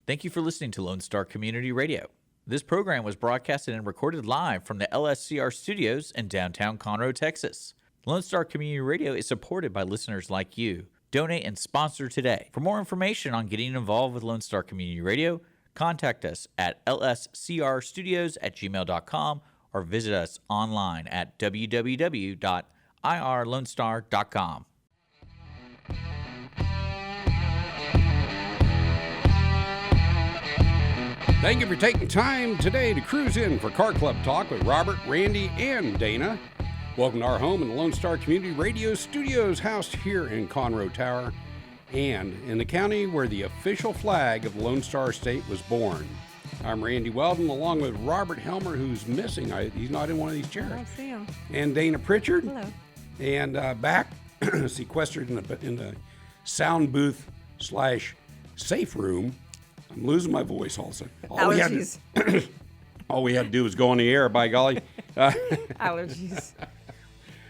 Thank you for listening to Lone Star Community Radio. This program was broadcasted and recorded live from the LSCR studios in downtown Conroe, Texas. Lone Star Community Radio is supported by listeners like you. Donate and sponsor today. For more information on getting involved with Lone Star Community Radio, contact us at lscrstudios@gmail.com or visit us online at www.irlonestar.com. Thank you for taking time today to cruise in for Car Club Talk with Robert, Randy, and Dana. Welcome to our home in the Lone Star Community Radio Studios, housed here in Conroe Tower, and in the county where the official flag of the Lone Star State was born. I'm Randy Weldon, along with Robert Helmer, who's missing. He's not in one of these chairs. I see him. And Dana Pritchard. Hello. And back, sequestered in the sound booth / safe room. I'm losing my voice also. Allergies. All we had to do was go on the air, by golly. Allergies.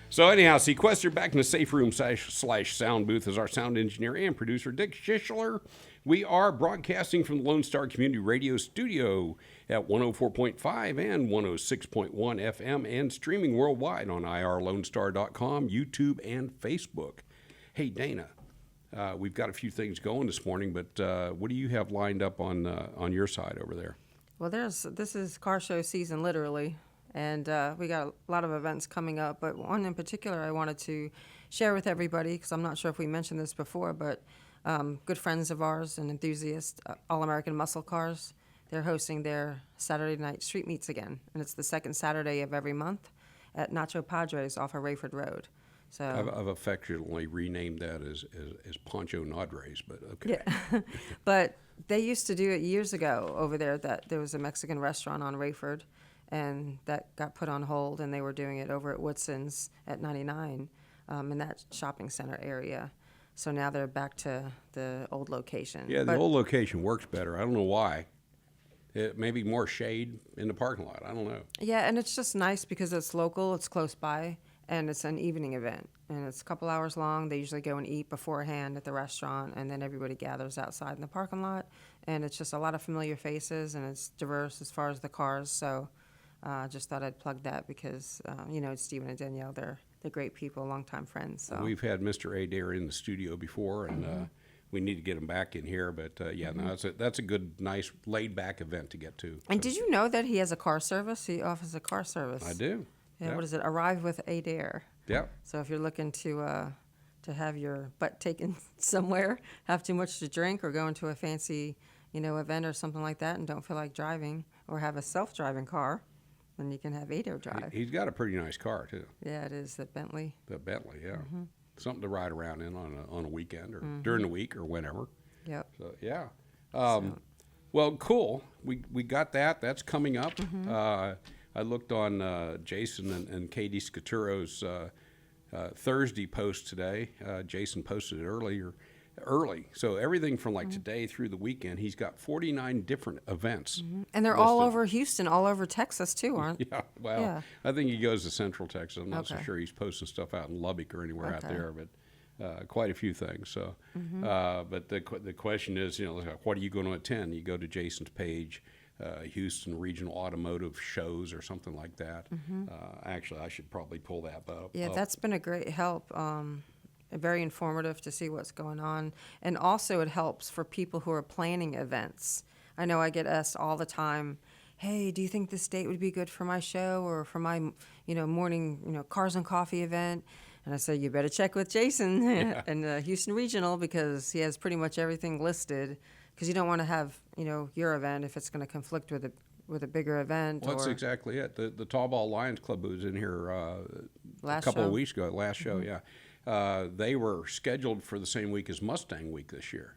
So anyhow, sequestered back in the safe room / sound booth is our sound engineer and producer, Dick Schischler. We are broadcasting from the Lone Star Community Radio Studio at 104.5 and 106.1 FM and streaming worldwide on irlonestar.com, YouTube, and Facebook. Hey, Dana, we've got a few things going this morning, but what do you have lined up on your side over there? Well, this is car show season, literally, and we got a lot of events coming up, but one in particular I wanted to share with everybody, because I'm not sure if we mentioned this before, but good friends of ours and enthusiasts, All-American Muscle Cars, they're hosting their Saturday night street meets again, and it's the second Saturday of every month at Nacho Padres off of Rayford Road. So I've affectionately renamed that as Poncho Nadres, but okay. Yeah. But they used to do it years ago over there, that there was a Mexican restaurant on Rayford, and that got put on hold, and they were doing it over at Woodson's at 99 in that shopping center area. So now they're back to the old location. Yeah, the old location works better. I don't know why. It may be more shade in the parking lot. I don't know. Yeah, and it's just nice because it's local, it's close by, and it's an evening event. And it's a couple hours long. They usually go and eat beforehand at the restaurant, and then everybody gathers outside in the parking lot. And it's just a lot of familiar faces, and it's diverse as far as the cars. So just thought I'd plug that because, Stephen and Danielle, they're great people, longtime friends. So. We've had Mr. Adair in the studio before, and we need to get him back in here. But, that's a good, nice, laid-back event to get to. And did you know that he has a car service? He offers a car service. I do. Yeah, What is it? Arrive with Adair. Yeah. So if you're looking to have your butt taken somewhere, have too much to drink, or go into a fancy, event or something like that, and don't feel like driving, or have a self-driving car, then you can have Adair drive. He's got a pretty nice car too. Yeah, it is, the Bentley. The Bentley, yeah. Mm-hmm. Something to ride around in on a weekend or during the week or whenever. Yep. So yeah. Well, cool. We got that. That's coming up. I looked on Jason and Katie Scaturo's Thursday post today. Jason posted it early. So everything from today through the weekend, he's got 49 different events. And they're all over Houston, all over Texas too, aren't they? Yeah, well, Yeah. I think he goes to Central Texas. I'm not so sure he's posting stuff out in Lubbock or anywhere out there, but quite a few things. So, but the question is, what are you going to attend? You go to Jason's page, Houston Regional Automotive Shows or something like that. Actually, I should probably pull that up. Yeah, that's been a great help. Very informative to see what's going on. And also it helps for people who are planning events. I know I get asked all the time, hey, do you think this date would be good for my show or for my, morning, Cars and Coffee event? And I say, you better check with Jason and Houston Regional, because he has pretty much everything listed, because you don't want to have, your event if it's going to conflict with a bigger event. Well, that's exactly it. The Tall Ball Lions Club, who was in here a couple of weeks ago, last show, they were scheduled for the same week as Mustang Week this year,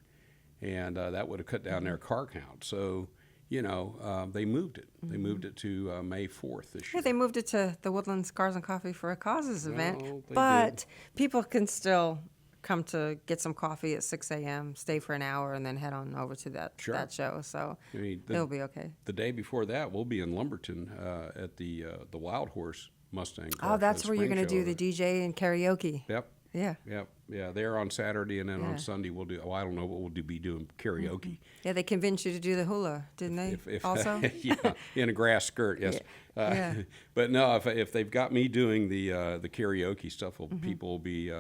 and that would have cut down their car count. So, they moved it. They moved it to May 4th this year. Yeah, they moved it to the Woodlands Cars and Coffee for a Causes event, they but did. people can still come to get some coffee at 6 a.m., stay for an hour, and then head on over to that show. So it'll be okay. The day before that, we'll be in Lumberton at the Wild Horse Mustang. Oh, that's where you're going to do the DJ and karaoke. Yep. Yeah. Yep. Yeah, they're on Saturday, and then Yeah. on Sunday we'll do. Oh, I don't know what we'll be doing karaoke. Yeah, they convinced you to do the hula, didn't they? If Also. yeah, in a grass skirt, yes. Yeah. But no, if they've got me doing the karaoke stuff, people will be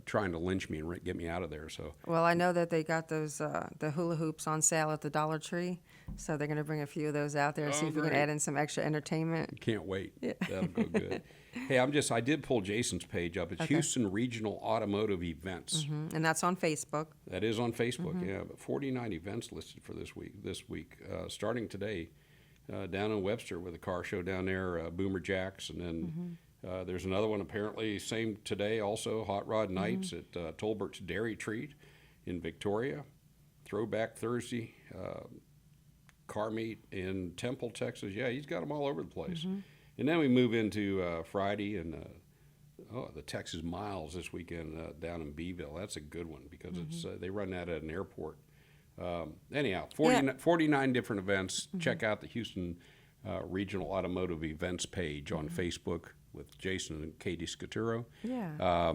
trying to lynch me and get me out of there. So Well, I know that they got those the hula hoops on sale at the Dollar Tree, so they're going to bring a few of those out there and see if we can great. add in some extra entertainment. can't wait. Yeah. That'll go good. Hey, I did pull Jason's page up. It's Houston Regional Automotive Events. And that's on Facebook. That is on Facebook, yeah. But 49 events listed for this week. Starting today, down in Webster with a car show down there, Boomer Jacks, and then there's another one apparently same today also, Hot Rod Nights at Tolbert's Dairy Treat in Victoria. Throwback Thursday, car meet in Temple, Texas. Yeah, he's got them all over the place. And then we move into Friday and the Texas Miles this weekend down in Beeville. That's a good one because it's they run that at an airport. Anyhow, 49 different events. Check out the Houston Regional Automotive Events page on Facebook with Jason and Katie Scaturo. Yeah.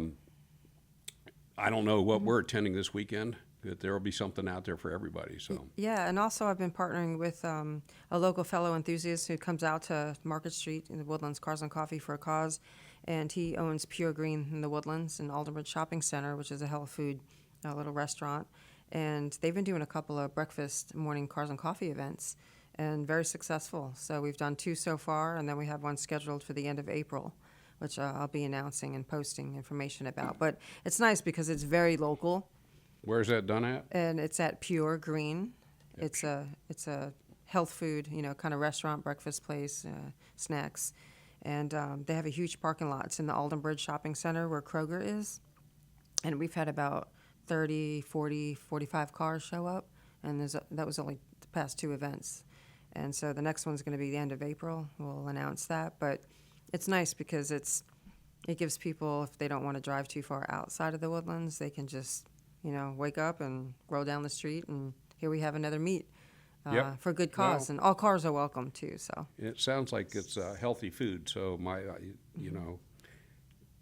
I don't know what we're attending this weekend, but there will be something out there for everybody. So Yeah, and also I've been partnering with a local fellow enthusiast who comes out to Market Street in the Woodlands, Cars and Coffee for a Cause, and he owns Pure Green in the Woodlands and Aldenbridge Shopping Center, which is a health food little restaurant. And they've been doing a couple of breakfast morning Cars and Coffee events, and very successful. So we've done 2 so far, and then we have one scheduled for the end of April, which I'll be announcing and posting information about. But it's nice because it's very local. where's that done at? And it's at Pure Green. It's a health food, kind of restaurant, breakfast place, snacks. And they have a huge parking lot. It's in the Aldenbridge Shopping Center where Kroger is. And we've had about 30, 40, 45 cars show up. And that was only the past 2 events. And so the next one's going to be the end of April. We'll announce that. But it's nice because it gives people, if they don't want to drive too far outside of the Woodlands, they can just wake up and roll down the street, and here we have another meet Yep. for a good cause. Well- And all cars are welcome, too, so. It sounds like it's healthy food, so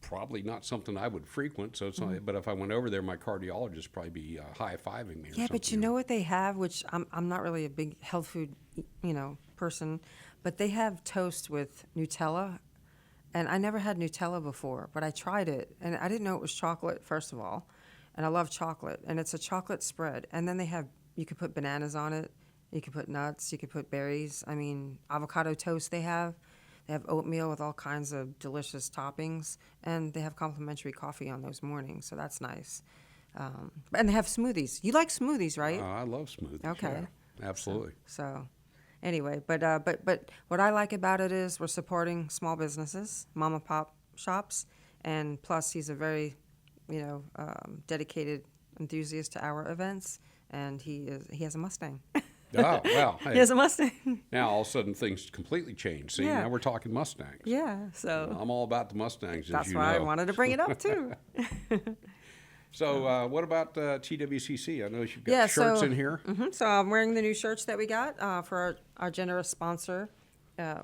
probably not something I would frequent. So it's not, but if I went over there, my cardiologist would probably be high-fiving me. Or Yeah, but something. you know what they have, which I'm not really a big health food, person, but they have toast with Nutella. And I never had Nutella before, but I tried it, and I didn't know it was chocolate, first of all. And I love chocolate, and it's a chocolate spread. And then you could put bananas on it, you could put nuts, you could put berries. I mean, avocado toast they have. They have oatmeal with all kinds of delicious toppings, and they have complimentary coffee on those mornings, so that's nice. And they have smoothies. You like smoothies, right? I love smoothies. Okay. Yeah, absolutely. So, anyway, but what I like about it is we're supporting small businesses, mom and pop shops, and plus he's a very, dedicated enthusiast to our events, and he has a Mustang. Oh, well, He hey, has a Mustang. now all of a sudden things completely changed. See, Yeah. now we're talking Mustangs. Yeah, so I'm all about the Mustangs, as that's you why I know. wanted to bring it up too. So, what about TWCC? I know you've got Yeah, shirts so- in here. So I'm wearing the new shirts that we got for our generous sponsor,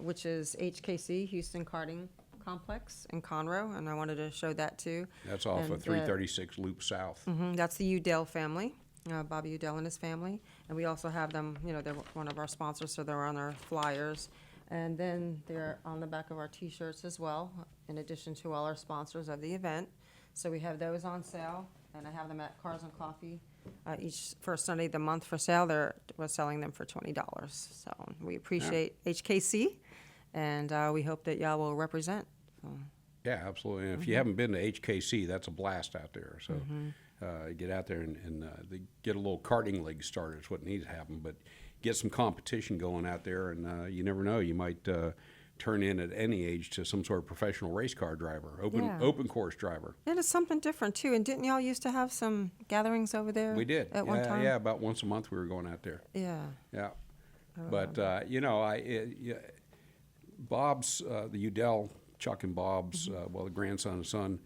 which is HKC, Houston Karting Complex in Conroe, and I wanted to show that too. That's off And, of 336 Loop South. That's the Udell family, Bobby Udell and his family. And we also have them, they're one of our sponsors, so they're on our flyers. And then they're on the back of our T-shirts as well, in addition to all our sponsors of the event. So we have those on sale, and I have them at Cars and Coffee. Each first Sunday of the month for sale, we're selling them for $20. So we appreciate HKC, and we hope that y'all will represent. Yeah, absolutely. And if you haven't been to HKC, that's a blast out there. So get out there and they get a little karting league started. Is what needs to happen. But get some competition going out there, and you never know, you might turn in at any age to some sort of professional race car driver, open course driver. And it's something different too. And didn't y'all used to have some gatherings over there? We did. At one time. Yeah, about once a month we were going out there. Yeah. Yeah. But, Bob's, the Udell, Chuck and Bob's, the grandson and son,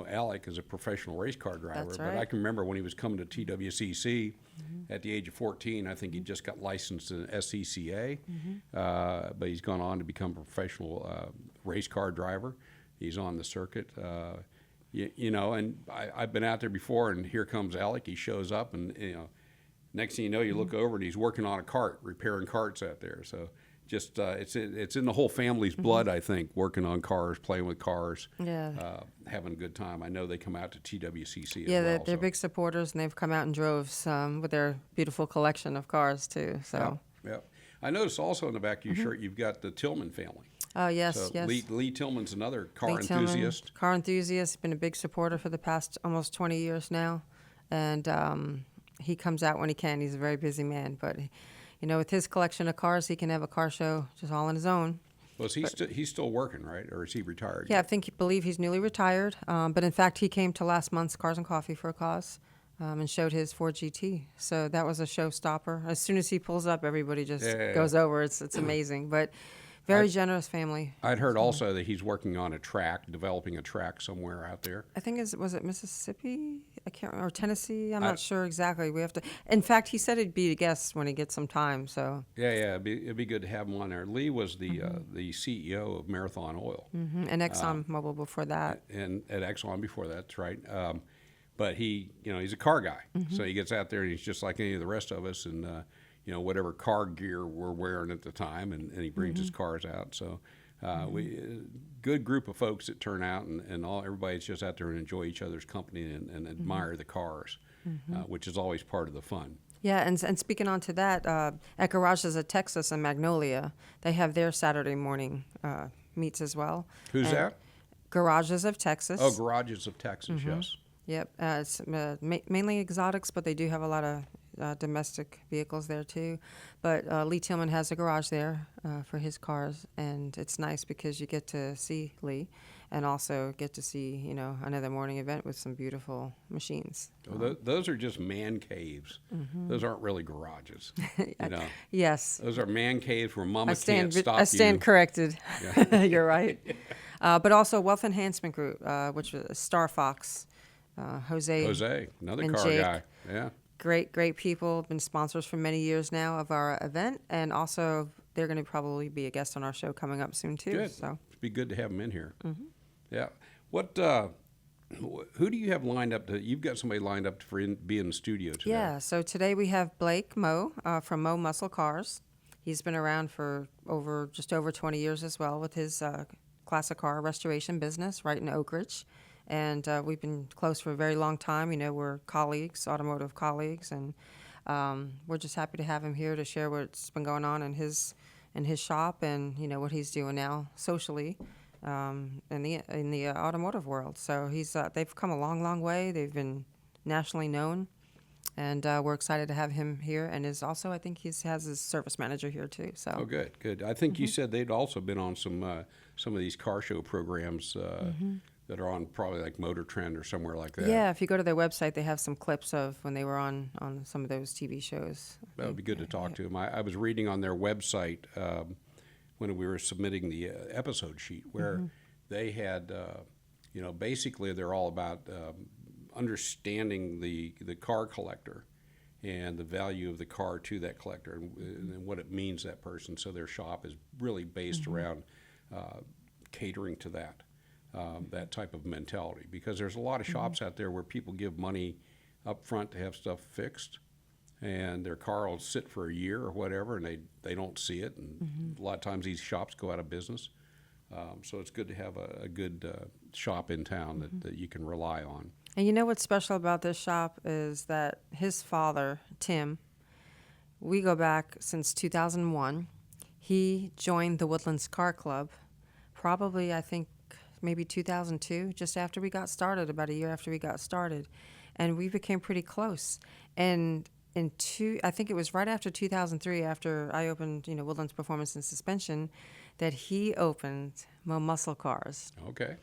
Alec is a professional race car driver. That's But I right. can remember when he was coming to TWCC at the age of 14, I think he just got licensed in SCCA. But he's gone on to become a professional race car driver. He's on the circuit. you know, and I've been out there before, and here comes Alec. He shows up, and you know, next thing you know, you look over and he's working on a cart, repairing carts out there. So just it's in the whole family's blood, I think, working on cars, playing with cars, having a good time. I know they come out to TWCC as well. They're big supporters, and they've come out in droves with their beautiful collection of cars too. So yeah. I noticed also in the back of your shirt you've got the Tillman family. Oh, yes, So yes. Lee Tillman's another car Lee Tillman, enthusiast. car enthusiast, been a big supporter for the past almost 20 years now. And he comes out when he can. He's a very busy man. But, you know, with his collection of cars, he can have a car show just all on his own. Well, he's still working, right? Or is he retired? Yeah, believe he's newly retired. But in fact, he came to last month's Cars and Coffee for a cause and showed his Ford GT. So that was a showstopper. As soon as he pulls up, everybody just goes over. It's amazing. But very generous family. I'd heard also that he's working on developing a track somewhere out there. I think was it Mississippi? I can't remember, or Tennessee. I'm not sure exactly. We have to. In fact, he said he'd be a guest when he gets some time. So yeah, it'd be good to have him on there. Lee was the CEO of Marathon Oil and ExxonMobil before that, and at Exxon before that. That's right. But he's a car guy, so he gets out there and he's just like any of the rest of us, and whatever car gear we're wearing at the time, and he brings his cars out. So good group of folks that turn out, and everybody's just out there and enjoy each other's company and admire the cars, which is always part of the fun. Yeah, and speaking on to that, at Garages of Texas and Magnolia, they have their Saturday morning meets as well. Who's that? Garages of Texas. Oh, Garages of Texas, yes. Yep, it's mainly exotics, but they do have a lot of domestic vehicles there too. But Lee Tillman has a garage there for his cars, and it's nice because you get to see Lee and also get to see, another morning event with some beautiful machines. Well, those are just man caves. Those aren't really garages. Yes. Those are man caves where mama can't stop you. I stand corrected. Yeah. You're right. But also Wealth Enhancement Group, which was Star Fox, Jose, another car Jake. guy. Yeah. Great people, been sponsors for many years now of our event, and also they're going to probably be a guest on our show coming up soon too. Good. So It'd be good to have them in here. Yeah. What? Who do you have lined up? You've got somebody lined up to be in the studio today. Yeah. So today we have Blake Meeaux from Meeaux Muscle Cars. He's been around for just over 20 years as well with his classic car restoration business right in Oak Ridge. And we've been close for a very long time. We're colleagues, automotive colleagues, and we're just happy to have him here to share what's been going on in his shop and what he's doing now socially in the automotive world. So they've come a long way. They've been nationally known, and we're excited to have him here. And I think he has his service manager here too. So Oh, good. I think you said they'd also been on some of these car show programs. That are on probably like Motor Trend or somewhere like that. Yeah, if you go to their website, they have some clips of when they were on some of those TV shows. That would be good to talk to them. I was reading on their website when we were submitting the episode sheet where they had, basically they're all about understanding the car collector and the value of the car to that collector and what it means to that person. So their shop is really based around catering to that. That type of mentality, because there's a lot of shops out there where people give money up front to have stuff fixed, and their car will sit for a year or whatever, and they don't see it, and a lot of times these shops go out of business. So it's good to have a good shop in town that you can rely on. And what's special about this shop is that his father, Tim, we go back since 2001. He joined the Woodlands Car Club, probably, I think, maybe 2002, just after we got started, about a year after we got started. And we became pretty close. And I think it was right after 2003, after I opened, Woodlands Performance and Suspension, that he opened Meeaux Muscle Cars. Okay.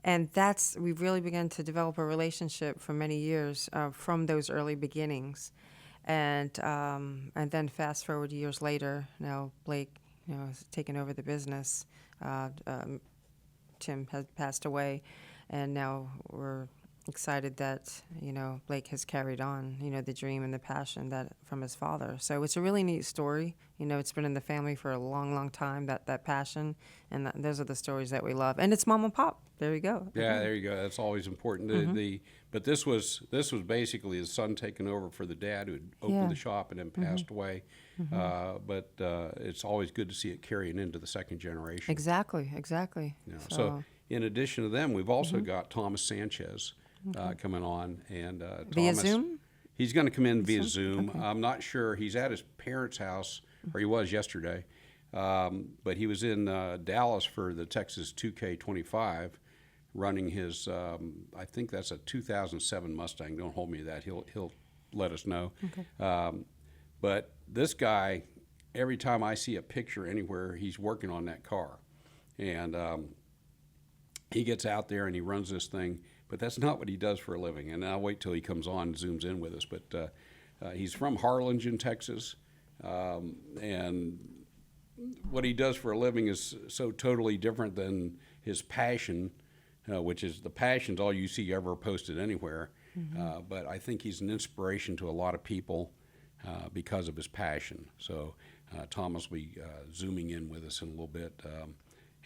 And we really began to develop a relationship for many years from those early beginnings. And then fast forward years later, now Blake, has taken over the business. Tim has passed away, and now we're excited that, Blake has carried on, the dream and the passion that from his father. So it's a really neat story. It's been in the family for a long, long time, that passion. And those are the stories that we love. And it's mom and pop. There you go. Yeah, there you go. That's always important. But this was basically his son taking over for the dad who had opened the shop and then passed away. But it's always good to see it carrying into the second generation. Exactly. So in addition to them, we've also got Thomas Sanchez coming on, and Via Thomas, Zoom? he's going to come in via Zoom. Okay. I'm not sure. He's at his parents' house, or he was yesterday, but he was in Dallas for the Texas 2K25, running his. I think that's a 2007 Mustang. Don't hold me to that. He'll let us know. Okay. But this guy, every time I see a picture anywhere, he's working on that car, and he gets out there and he runs this thing. But that's not what he does for a living. And I'll wait till he comes on and zooms in with us. But he's from Harlingen, Texas. And what he does for a living is so totally different than his passion, which is the passion's all you see ever posted anywhere. But I think he's an inspiration to a lot of people because of his passion. So Thomas will be zooming in with us in a little bit.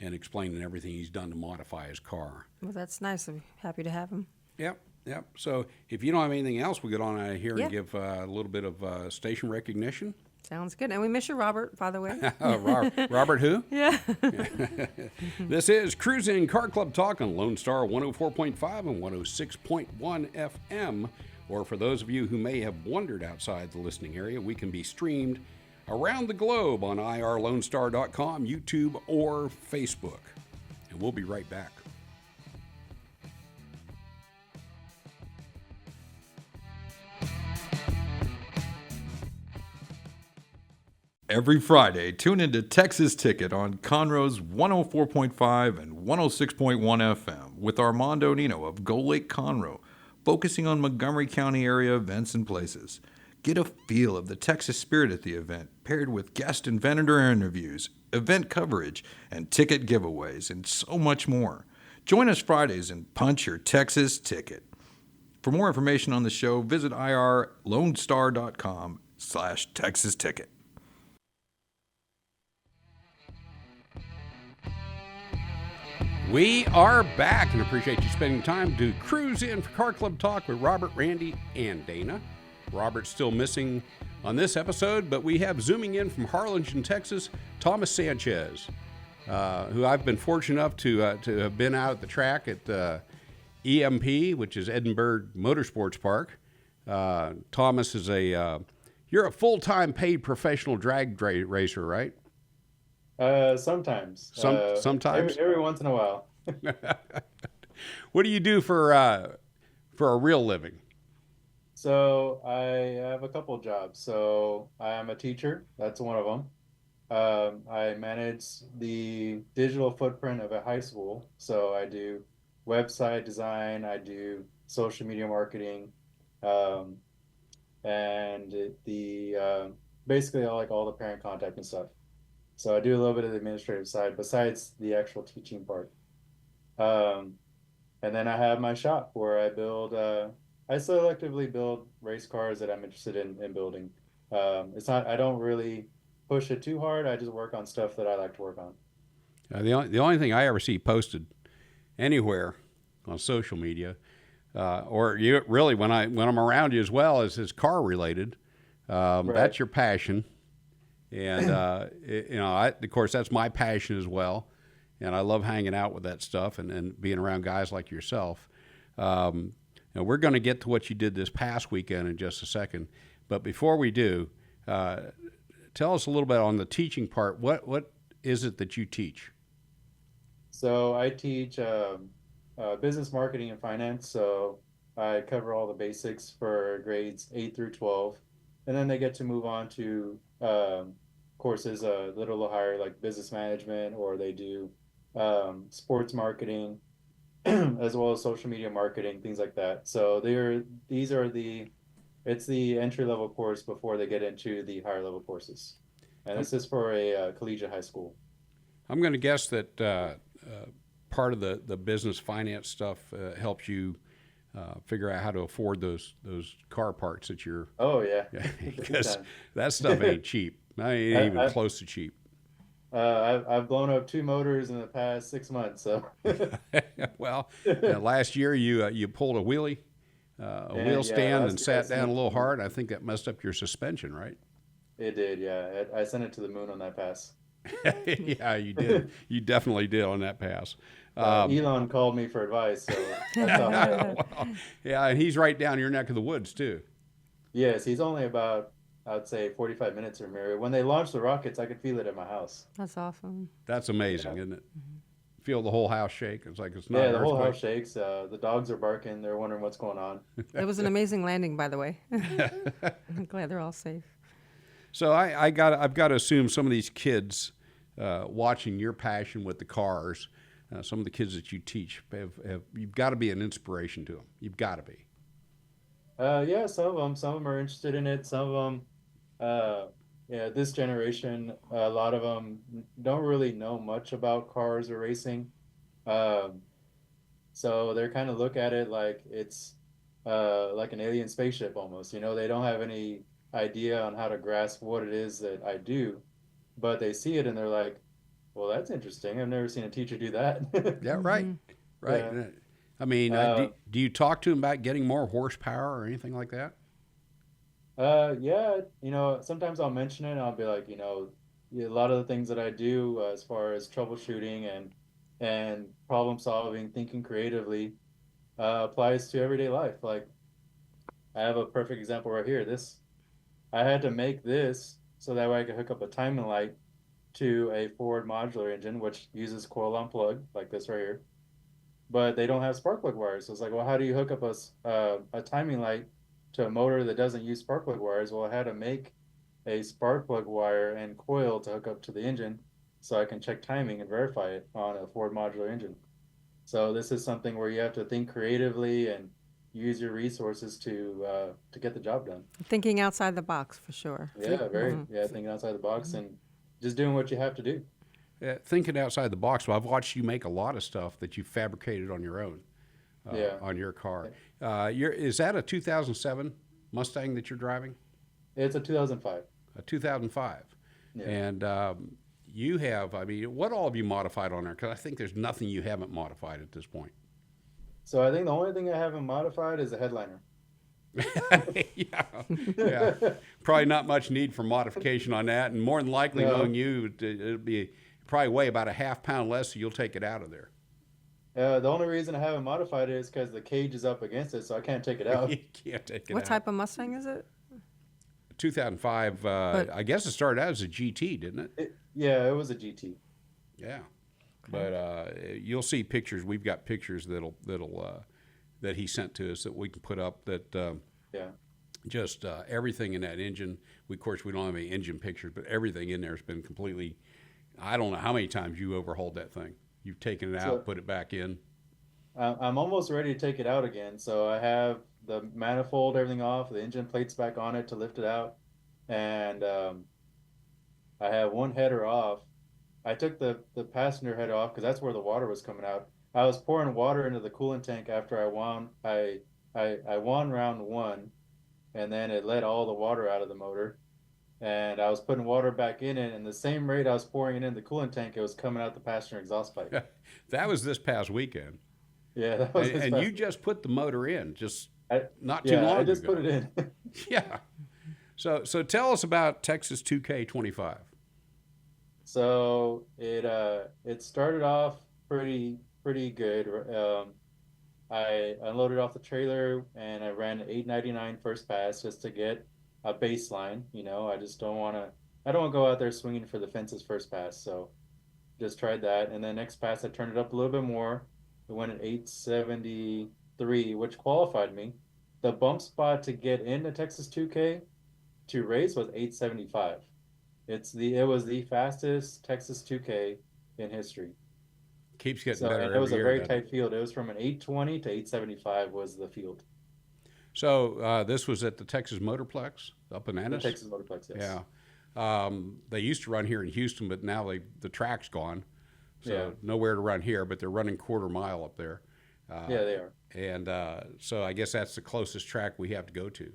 And explaining everything he's done to modify his car. Well, that's nice. I'm happy to have him. Yep. So if you don't have anything else, we'll get on out of here and give a little bit of station recognition. Sounds good. And we miss you, Robert, by the way. Robert who? Yeah. This is Cruisin' Car Club Talk on Lone Star 104.5 and 106.1 FM. Or for those of you who may have wandered outside the listening area, we can be streamed around the globe on irlonestar.com, YouTube, or Facebook. And we'll be right back. Every Friday, tune into Texas Ticket on Conroe's 104.5 and 106.1 FM with Armando Nino of Gull Lake Conroe, focusing on Montgomery County area events and places. Get a feel of the Texas spirit at the event, paired with guest and vendor interviews, event coverage, and ticket giveaways, and so much more. Join us Fridays and punch your Texas ticket. For more information on the show, visit irlonestar.com/Texas Ticket. We are back and appreciate you spending time to cruise in for Car Club Talk with Robert, Randy, and Dana. Robert's still missing on this episode, but we have zooming in from Harlingen, Texas, Thomas Sanchez, who I've been fortunate enough to have been out at the track at EMP, which is Edinburgh Motorsports Park. Thomas is you're a full-time paid professional drag racer, right? Sometimes. Sometimes? Every once in a while. What do you do for a real living? So I have a couple jobs. So I am a teacher. That's one of them. I manage the digital footprint of a high school. So I do website design. I do social media marketing. Basically I like all the parent contact and stuff. So I do a little bit of the administrative side besides the actual teaching part. And then I have my shop where I I selectively build race cars that I'm interested in building. I don't really push it too hard. I just work on stuff that I like to work on. The only thing I ever see posted anywhere on social media, or you really when I'm around you as well, is car related. Right. That's your passion, and of course that's my passion as well, and I love hanging out with that stuff and being around guys like yourself. Now we're going to get to what you did this past weekend in just a second, but before we do, tell us a little bit on the teaching part. What is it that you teach? So I teach business marketing and finance. So I cover all the basics for grades 8 through 12, and then they get to move on to courses a little higher, like business management, or they do sports marketing, as well as social media marketing, things like that. So it's the entry level course before they get into the higher level courses, and this is for a collegiate high school. I'm going to guess that part of the business finance stuff helps you figure out how to afford those car parts that you're. Oh yeah. Because that stuff ain't cheap. I ain't even close to cheap. I've blown up 2 motors in the past 6 months. So Well, last year you pulled a wheelie, wheel stand, and sat down a little hard. I think that messed up your suspension, right? it did. Yeah, I sent it to the moon on that pass. Yeah, you did. You definitely did on that pass. Elon called me for advice, so that's how I know. Well, yeah, and he's right down your neck of the woods too. Yes, he's only about, I'd say, 45 minutes from here. When they launched the rockets, I could feel it at my house. That's awesome. That's amazing, isn't it? Feel the whole house shake. It's like it's not Yeah, an the whole earthquake. house shakes. The dogs are barking. They're wondering what's going on. It was an amazing landing, by the way. I'm glad they're all safe. So I've got to assume some of these kids watching your passion with the cars, some of the kids that you teach, you've got to be an inspiration to them. You've got to be. Yeah, some of them are interested in it. Some of them, yeah, this generation, a lot of them don't really know much about cars or racing. So they're kind of look at it like it's like an alien spaceship almost. They don't have any idea on how to grasp what it is that I do, but they see it and they're like, well, that's interesting. I've never seen a teacher do that. Yeah, right. Right. Yeah. I mean, do you talk to them about getting more horsepower or anything like that? Yeah, sometimes I'll mention it and I'll be like, a lot of the things that I do as far as troubleshooting and problem solving, thinking creatively, applies to everyday life. Like, I have a perfect example right here. I had to make this so that way I could hook up a timing light to a Ford modular engine, which uses coil on plug, like this right here. But they don't have spark plug wires. So it's like, well, how do you hook up a timing light to a motor that doesn't use spark plug wires? Well, I had to make a spark plug wire and coil to hook up to the engine so I can check timing and verify it on a Ford modular engine. So this is something where you have to think creatively and use your resources to get the job done. Thinking outside the box, for sure. Yeah, thinking outside the box and just doing what you have to do. Thinking outside the box. Well, I've watched you make a lot of stuff that you fabricated on your own, on your car. Is that a 2007 Mustang that you're driving? It's a 2005. A 2005. Yeah. And you have, what all have you modified on there? Because I think there's nothing you haven't modified at this point. So I think the only thing I haven't modified is the headliner. yeah. Probably not much need for modification on that. And more than likely, knowing you, it'll be probably weigh about a half pound less, so you'll take it out of there. The only reason I haven't modified it is because the cage is up against it, so I can't take it out. You can't take it out. What type of Mustang is it? 2005, I guess it started out as a GT, didn't it? Yeah, it was a GT. Yeah. But you'll see pictures. We've got pictures that he sent to us that we can put up that just everything in that engine. Of course, we don't have any engine pictures, but everything in there has been completely, I don't know how many times you overhauled that thing. You've taken it out, put it back in. I'm almost ready to take it out again. So I have the manifold, everything off, the engine plates back on it to lift it out. And I have one header off. I took the passenger header off because that's where the water was coming out. I was pouring water into the coolant tank after I won round one, and then it let all the water out of the motor. And I was putting water back in it, and the same rate I was pouring it in the coolant tank, it was coming out the passenger exhaust pipe. That was this past weekend. Yeah, that was and you just put the motor in, not too long ago. I just put it in. Yeah. So tell us about Texas 2K25. So it started off pretty good. I unloaded off the trailer and I ran an 899 first pass just to get a baseline. I just don't want to go out there swinging for the fences first pass. So just tried that. And then next pass, I turned it up a little bit more. It went at 873, which qualified me. The bump spot to get into Texas 2K to race was 875. It was the fastest Texas 2K in history. Keeps getting better. It was a very tight field. It was from an 820 to 875 was the field. So this was at the Texas Motorplex up in Ennis? The Texas Motorplex, yes. Yeah. They used to run here in Houston, but now the track's gone. So nowhere to run here, but they're running quarter mile up there. Yeah, they are. And so I guess that's the closest track we have to go to.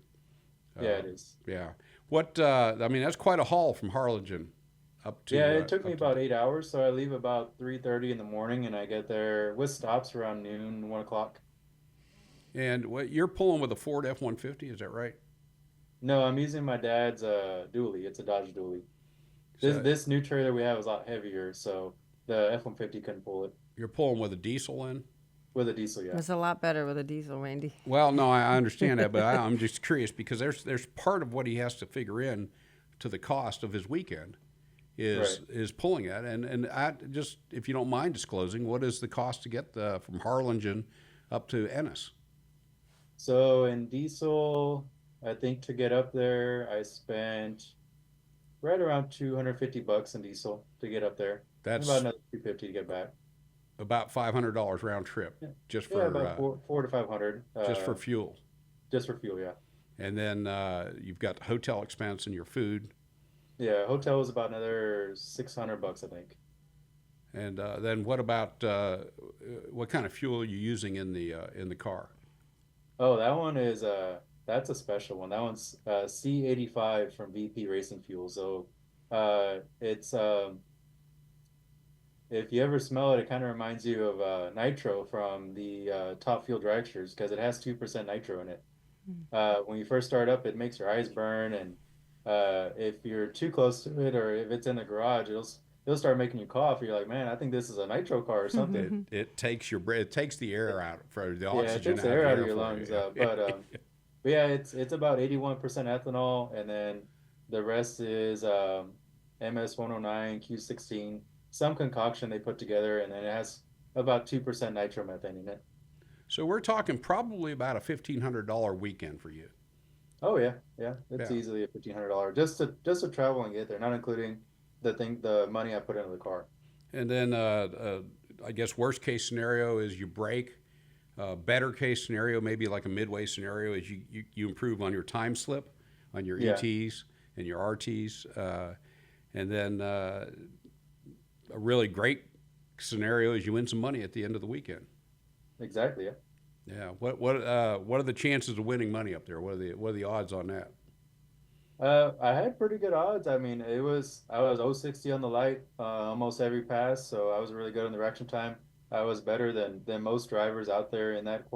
Yeah, it is. Yeah. What, I mean, that's quite a haul from Harlingen up to. Yeah, it took me up to- about 8 hours, so I leave about 3:30 in the morning, and I get there with stops around noon, 1 o'clock. And what, you're pulling with a Ford F-150, is that right? No, I'm using my dad's dually. It's a Dodge dually. This So this new trailer we have is a lot heavier, so the F-150 couldn't pull it you're pulling with a diesel in? with a diesel. Yeah. It's a lot better with a diesel, Randy. Well, no, I understand that, but I'm just curious because there's part of what he has to figure in to the cost of his weekend is pulling it, and I just, if you don't mind disclosing, what is the cost to get from Harlingen up to Ennis? So in diesel, I think to get up there, I spent right around $250 in diesel to get up there. That's About another 250 to get back. about $500 round trip, just Yeah, for about four to 500. just for fuel, Just for fuel, yeah. and then you've got hotel expense and your food, Yeah, hotel was about another $600, I think. and then what about what kind of fuel are you using in the car? Oh, that one is that's a special one. That one's C85 from VP Racing Fuel. So it's if you ever smell it, it kind of reminds you of nitro from the Top Fuel dragsters because it has 2% nitro in it. When you first start up, it makes your eyes burn, and if you're too close to it or if it's in the garage, it'll start making you cough. You're like, man, I think this is a nitro car or something. It takes it takes the air out for the Yeah, oxygen. it takes the air out of your for lungs. you. But yeah, it's about 81% ethanol, and then the rest is MS-109, Q16, some concoction they put together, and then it has about 2% nitromethane in it. So we're talking probably about a $1,500 weekend for you. Oh yeah, it's Yeah. easily a $1,500 just to travel and get there, not including the money I put into the car. And then I guess worst case scenario is you break. Better case scenario, maybe like a midway scenario, is you improve on your time slip, on your Yeah. ETs and your RTs, and then a really great scenario is you win some money at the end of the weekend. Exactly, yeah. Yeah. What are the chances of winning money up there? What are the odds on that? I had pretty good odds. I mean, I was 060 on the light almost every pass, so I was really good in the reaction time. I was better than most drivers out there in that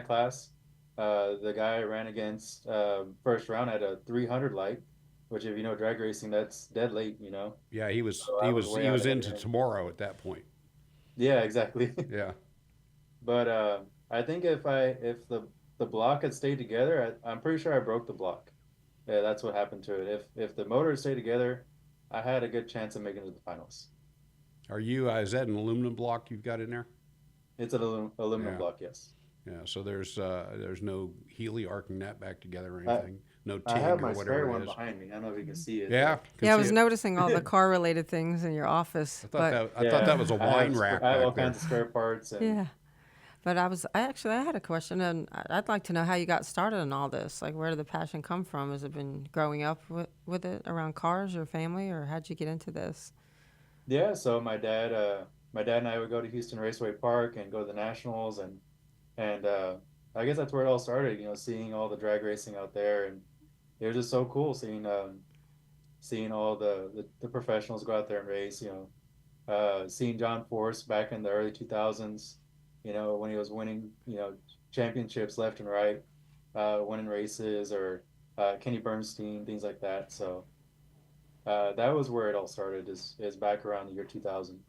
class. The guy I ran against first round had a 300 light, which if you know drag racing, that's dead late, you know. Yeah, he was So I was way he out was ahead into of him. tomorrow at that point. Yeah, exactly. Yeah. But I think if the block had stayed together, I'm pretty sure I broke the block. Yeah, that's what happened to it. If the motor stayed together, I had a good chance of making it to the finals. Are you? Is that an aluminum block you've got in there? It's an aluminum Yeah. block, yes. Yeah. So there's no Healy arcing that back together or anything. No I TIG have or my whatever spare it one is. behind me. I don't know if you can see it. Yeah. can Yeah, I see was it. noticing all the car-related things in your office. I thought Yeah, that was a I have wine sp- rack I have all back there. kinds of spare parts. And Yeah. But I had a question, and I'd like to know how you got started in all this. Like, where did the passion come from? Has it been growing up with it around cars or family, or how'd you get into this? Yeah, so my dad and I would go to Houston Raceway Park and go to the Nationals, and I guess that's where it all started. You know, seeing all the drag racing out there, and it was just so cool seeing all the professionals go out there and race. You know, seeing John Force back in the early 2000s. You know, when he was winning, you know, championships left and right, winning races, or Kenny Bernstein, things like that. So that was where it all started. Is back around the year 2000.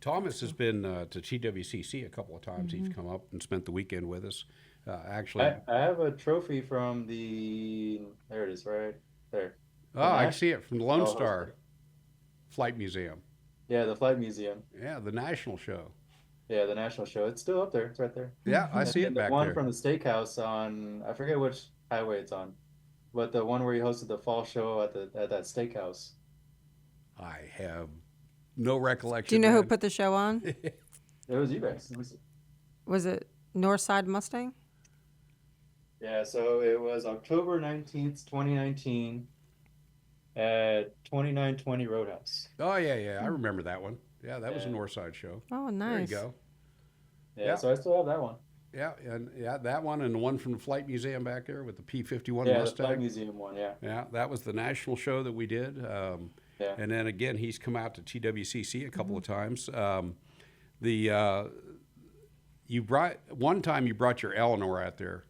Thomas has been to TWCC a couple of times. Mm-hmm. He's come up and spent the weekend with us. Actually, I have a trophy from there it is, right there. I Nash- see it from the Lone Oh, Star Flight Museum. Yeah, the Flight Museum. Yeah, the national show. Yeah, the National Show. It's still up there. It's right there. Yeah, I And see then it the back one there. from the steakhouse on, I forget which highway it's on, but the one where he hosted the fall show at that steakhouse. I have no recollection. Do you know who man. put the show on? It was you guys. Was it Northside Mustang? Yeah, so it was October 19th, 2019 at 2920 Roadhouse. Oh yeah, I remember that one. Yeah, that was a Northside show. Oh, There you nice. go. Yeah, so I still have that one. Yeah, and that one and the one from the Flight Museum back there with the P-51 Yeah, the Mustang. Flight Museum one. Yeah. Yeah, that was the national show that we did. Yeah. And then again, he's come out to TWCC a couple of times. One time you brought your Eleanor out there.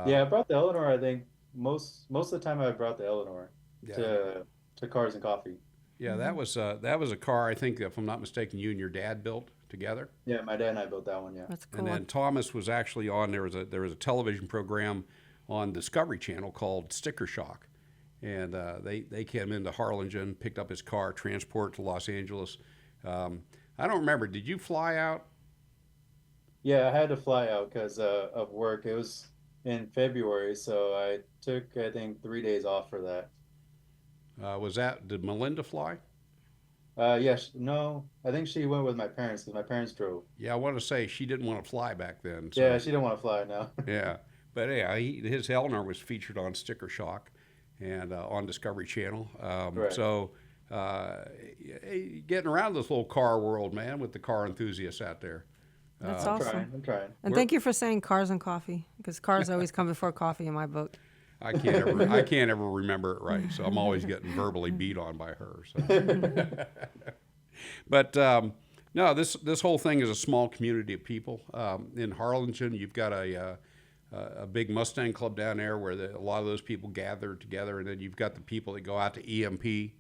Yeah, I brought the Eleanor. I think most of the time I brought the Eleanor Yeah. to Cars and Coffee. Yeah, that was a car, I think, if I'm not mistaken, you and your dad built together. Yeah, my dad and I built that one. Yeah. That's cool. And then Thomas was actually on. There was a television program on Discovery Channel called Sticker Shock, and they came into Harlingen, picked up his car, transport to Los Angeles. I don't remember. Did you fly out? Yeah, I had to fly out because of work. It was in February, so I took, I think, 3 days off for that. Did Melinda fly? No, I think she went with my parents because my parents drove. Yeah, I want to say she didn't want to fly back then. So, Yeah, she didn't want to fly now. yeah, but yeah, his Eleanor was featured on Sticker Shock and on Discovery Channel. Right. So getting around this little car world, man, with the car enthusiasts out there. That's I'm awesome. I'm trying. And thank you for saying cars and coffee, because cars always come before coffee in my book. I can't ever remember it right, so I'm always getting verbally beat on by her. So. But no, this whole thing is a small community of people. In Harlingen, you've got a big Mustang club down there where a lot of those people gather together, and then you've got the people that go out to EMP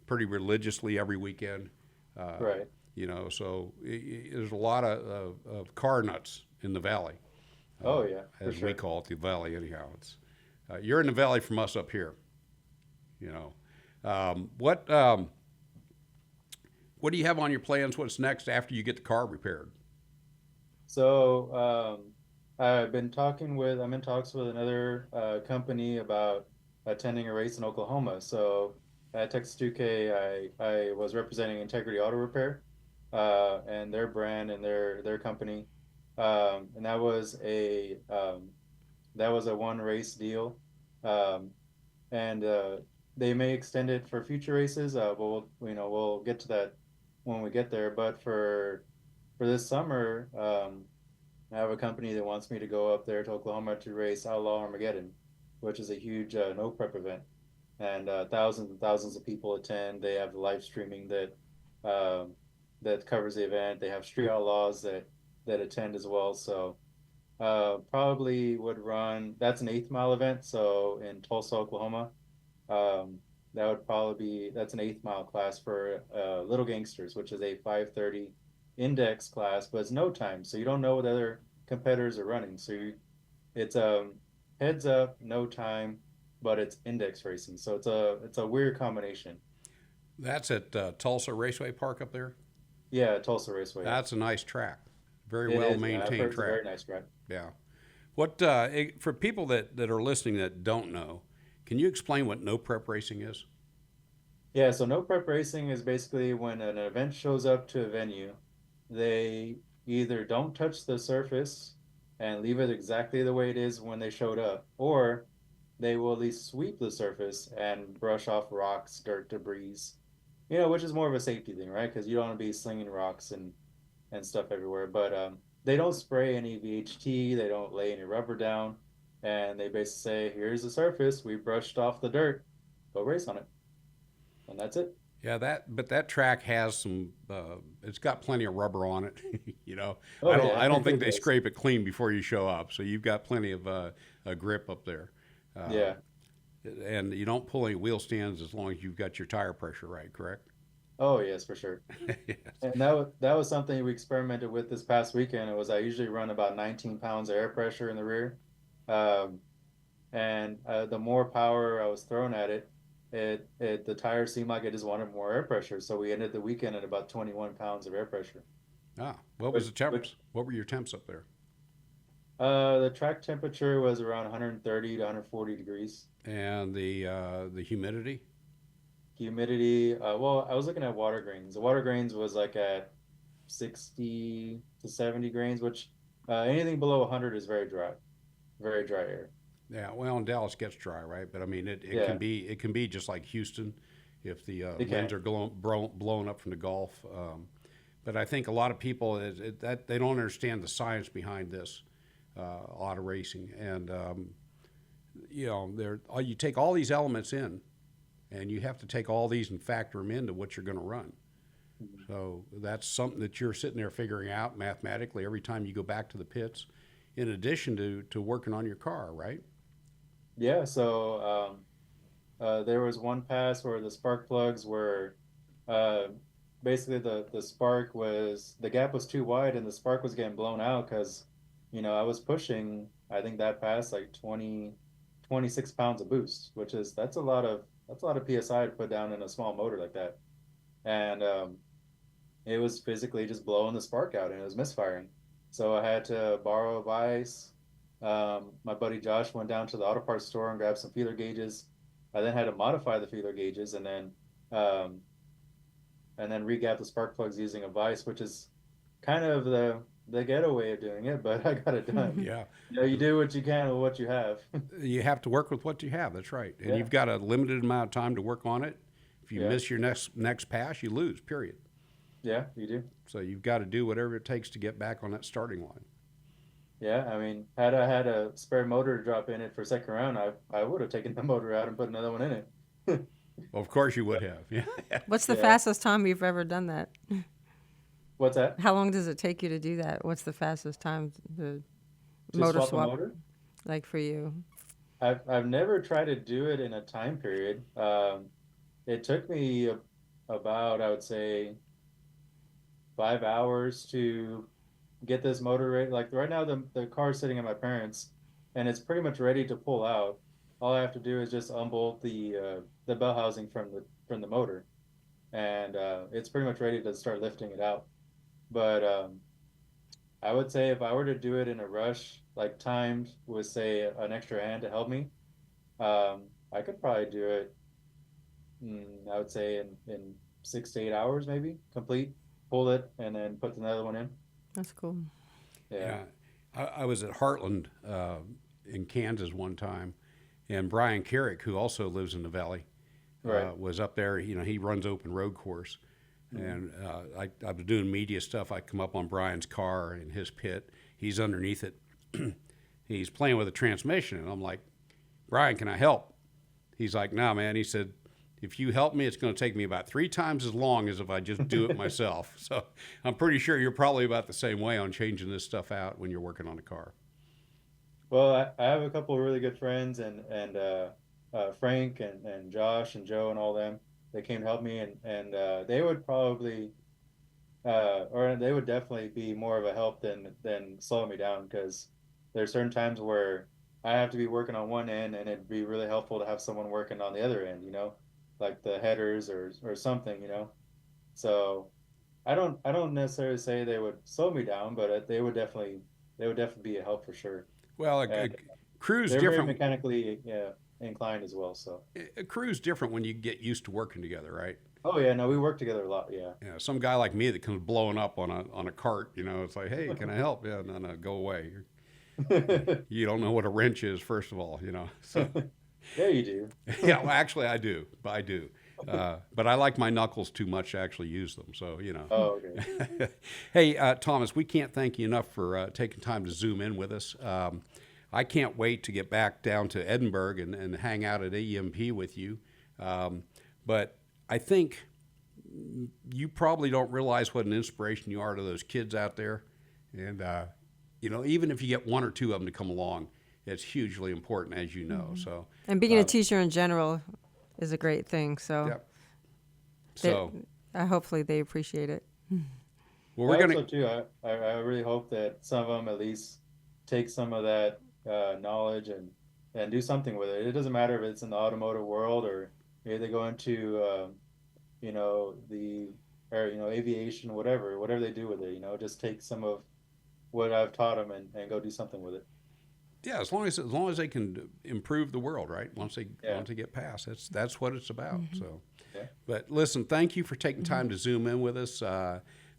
pretty religiously every weekend. Right. You know, so there's a lot of car nuts in the valley. Oh yeah, for As sure. we call it, the valley. Anyhow, it's you're in the valley from us up here. You know, what do you have on your plans? What's next after you get the car repaired? So I'm in talks with another company about attending a race in Oklahoma. So at Texas 2K, I was representing Integrity Auto Repair and their brand and their company, and that was a one race deal, and they may extend it for future races. But we'll get to that when we get there. But for this summer, I have a company that wants me to go up there to Oklahoma to race Outlaw Armageddon, which is a huge no prep event, and thousands and thousands of people attend. They have live streaming that covers the event. They have street outlaws that attend as well. So probably would run. That's an 8th-mile event. So in Tulsa, Oklahoma, that's an 8th-mile class for Little Gangsters, which is a 5:30 index class, but it's no time, so you don't know what other competitors are running. So it's heads up, no time, but it's index racing. So it's a weird combination. That's at Tulsa Raceway Park up there. Yeah, Tulsa Raceway. That's a nice track, very It well is, yeah, I've heard maintained it's a track. very nice track. Yeah. What for people that are listening that don't know, can you explain what no prep racing is? Yeah, so no prep racing is basically when an event shows up to a venue, they either don't touch the surface and leave it exactly the way it is when they showed up, or they will at least sweep the surface and brush off rocks, dirt, debris, which is more of a safety thing, right? Because you don't want to be slinging rocks and stuff everywhere. But they don't spray any VHT, they don't lay any rubber down, and they basically say, here's the surface, we brushed off the dirt, go race on it. And that's it. Yeah, but that track has some. It's got plenty of rubber on it. Oh, I don't think it they does. scrape it clean before you show up. So you've got plenty of a grip up there. Yeah. And you don't pull any wheel stands as long as you've got your tire pressure right. Correct. Oh yes, for sure. Yes. And that was something we experimented with this past weekend. I usually run about 19 pounds of air pressure in the rear, and the more power I was throwing at it, the tire seemed like it just wanted more air pressure. So we ended the weekend at about 21 pounds of air pressure. What was the temps? What were your temps up there? The track temperature was around 130 to 140 degrees. And the humidity? Humidity, well, I was looking at water grains. The water grains was like at 60 to 70 grains, which anything below 100 is very dry air. Yeah, well, in Dallas gets dry, right? But I mean, it Yeah. can be just like Houston, if the It winds can. are blowing up from the Gulf. But I think a lot of people that they don't understand the science behind this auto racing, and you take all these elements in, and you have to take all these and factor them into what you're going to run. So that's something that you're sitting there figuring out mathematically every time you go back to the pits, in addition to working on your car, right? Yeah. So there was one pass where the spark plugs were basically the spark was the gap was too wide and the spark was getting blown out because I was pushing, I think that pass like 26 pounds of boost, which is that's a lot of PSI to put down in a small motor like that. And it was physically just blowing the spark out and it was misfiring. So I had to borrow a vise. My buddy Josh went down to the auto parts store and grabbed some feeler gauges. I then had to modify the feeler gauges and then re-gap the spark plugs using a vise, which is kind of the ghetto way of doing it, but I got it done. Yeah. You do what you can with what you have. You have to work with what you have. That's right. And Yeah. you've got a limited amount of time to work on it. If you Yeah. miss your next pass, you lose, period. Yeah, you do. So you've got to do whatever it takes to get back on that starting line. Yeah, I mean, had I had a spare motor to drop in it for second round, I would have taken the motor out and put another one in it. Well, of course you would have. Yeah. What's the Yeah. fastest time you've ever done that? What's that? How long does it take you to do that? What's the fastest time the To motor swap a swap, motor? like for you? I've never tried to do it in a time period. It took me about, I would say, 5 hours to get this motor ready. Like right now, the car's sitting at my parents, and it's pretty much ready to pull out. All I have to do is just unbolt the bell housing from the motor, and it's pretty much ready to start lifting it out. But I would say if I were to do it in a rush, like timed with say an extra hand to help me, I could probably do it. I would say in 6 to 8 hours, maybe complete, pull it, and then put another one in. That's cool. Yeah. I was at Heartland in Kansas one time, and Brian Carrick, who also lives in the valley, Right. was up there. He runs open road course. And I was doing media stuff. I come up on Brian's car in his pit. He's underneath it. He's playing with a transmission. And I'm like, Brian, can I help? He's like, no, man. He said, if you help me, it's going to take me about 3 times as long as if I just do it myself. So I'm pretty sure you're probably about the same way on changing this stuff out when you're working on a car. Well, I have a couple of really good friends, and Frank and Josh and Joe and all them. They came to help me, and they would probably, or they would definitely be more of a help than slowing me down, because there's certain times where I have to be working on one end, and it'd be really helpful to have someone working on the other end, like the headers or something, So I don't necessarily say they would slow me down, but they would definitely be a help for sure. Well, a And crew's they're very different. mechanically inclined as well. So A crew's different when you get used to working together, right? oh yeah, no, we work together a lot. Yeah. Some guy like me that comes blowing up on a cart, it's like, hey, can I help? Yeah, no, go away. You don't know what a wrench is, first of all, So Yeah, you do. yeah, well, actually, I do. But I like my knuckles too much to actually use them. So Oh, okay. Hey, Thomas, we can't thank you enough for taking time to zoom in with us. I can't wait to get back down to Edinburgh and hang out at EMP with you. But I think you probably don't realize what an inspiration you are to those kids out there. And, even if you get 1 or 2 of them to come along, it's hugely important, as you know. So, And being a teacher in general is a great thing. So yep. they- So, hopefully they appreciate it. well, we're I hope going so too. I really hope that some of them at least take some of that knowledge and do something with it. It doesn't matter if it's in the automotive world or maybe they go into aviation, whatever they do with it. Just take some of what I've taught them and go do something with it. Yeah, as long as they can improve the world, right? Once they get past, that's what it's about. So, Yeah. but listen, thank you for taking time to zoom in with us.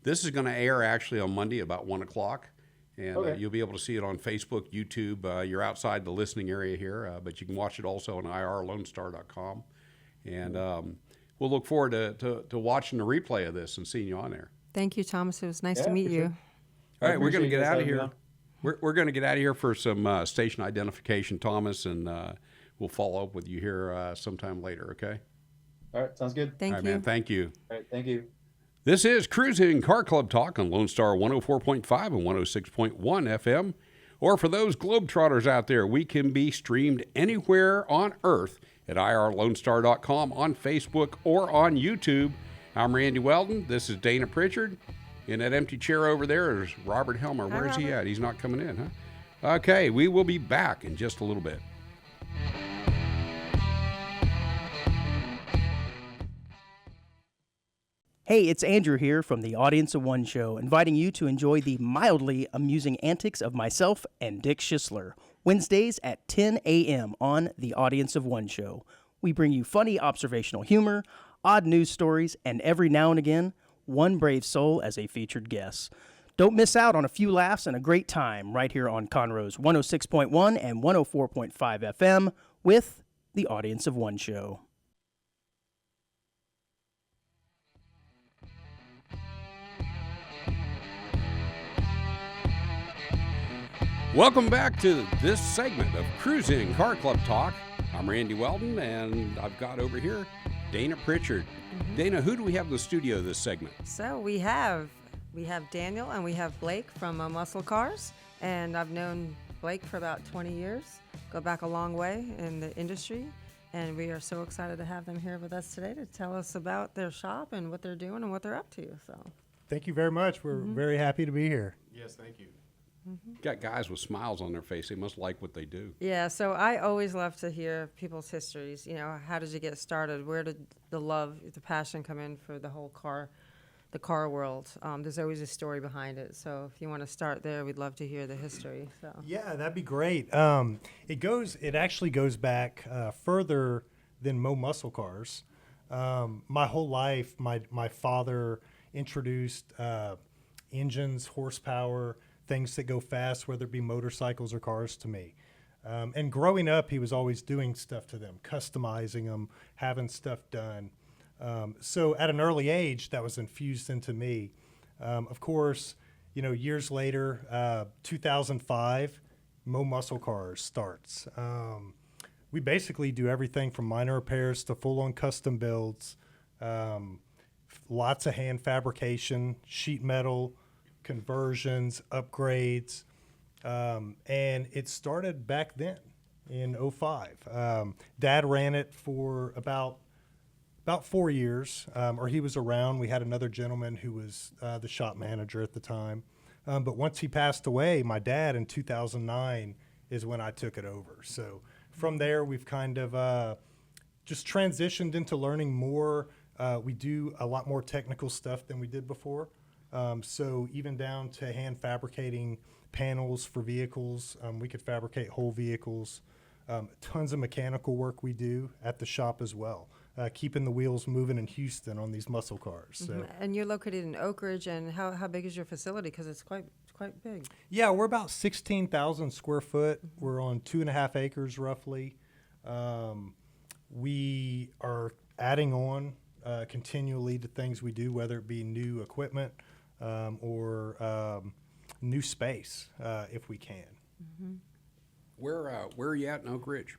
This is going to air actually on Monday about 1:00, and Okay. you'll be able to see it on Facebook, YouTube. You're outside the listening area here, but you can watch it also on irlonestar.com, and we'll look forward to watching the replay of this and seeing you on there. Thank you, Thomas. It was nice to Yeah, meet for you. sure. All right, we're going to appreciate get you guys out of having me here. on. We're going to get out of here for some station identification, Thomas, and we'll follow up with you here sometime later, okay? All right, sounds good. Thank All right, you. man. Thank you. All right, thank you. This is Cruisin' Car Club Talk on Lone Star 104.5 and 106.1 FM. Or for those Globetrotters out there, we can be streamed anywhere on Earth at irlonestar.com, on Facebook, or on YouTube. I'm Randy Weldon. This is Dana Pritchard. In that empty chair over there is Robert Helmer. Hi, Where's he Robert. at? He's not coming in, huh? Okay, we will be back in just a little bit. Hey, it's Andrew here from the Audience of One show, inviting you to enjoy the mildly amusing antics of myself and Dick Schisler, Wednesdays at 10 a.m. on the Audience of One show. We bring you funny observational humor, odd news stories, and every now and again, one brave soul as a featured guest. Don't miss out on a few laughs and a great time right here on Conroe's 106.1 and 104.5 FM with the Audience of One show. Welcome back to this segment of Cruisin' Car Club Talk. I'm Randy Weldon, and I've got over here Dana Pritchard. Dana, who do we have in the studio this segment? So we have Daniel and we have Blake from Muscle Cars, and I've known Blake for about 20 years. Go back a long way in the industry, and we are so excited to have them here with us today to tell us about their shop and what they're doing and what they're up to. So Thank you very much. We're very happy to be here. Yes, thank you. Got guys with smiles on their face. They must like what they do. yeah, so I always love to hear people's histories. You know, how did you get started? Where did the love, the passion come in for the whole the car world? There's always a story behind it. So if you want to start there, we'd love to hear the history. So Yeah, that'd be great. It actually goes back further than Meeaux Muscle Cars. My whole life, my father introduced engines, horsepower, things that go fast, whether it be motorcycles or cars, to me. And growing up, he was always doing stuff to them, customizing them, having stuff done. So at an early age, that was infused into me. Of course, you know, years later, 2005, Meeaux Muscle Cars starts. We basically do everything from minor repairs to full-on custom builds, lots of hand fabrication, sheet metal, conversions, upgrades, and it started back then in 05. Dad ran it for about 4 years, or he was around. We had another gentleman who was the shop manager at the time. But once he passed away, my dad, in 2009 is when I took it over. So from there, we've kind of just transitioned into learning more. We do a lot more technical stuff than we did before. So even down to hand fabricating panels for vehicles, we could fabricate whole vehicles. Tons of mechanical work we do at the shop as well, keeping the wheels moving in Houston on these muscle cars. So And you're located in Oak Ridge, and how big is your facility? Because it's quite big. yeah, we're about 16,000 square foot. We're on 2.5 acres roughly. We are adding on continually to things we do, whether it be new equipment or new space if we can. Where are you at in Oak Ridge?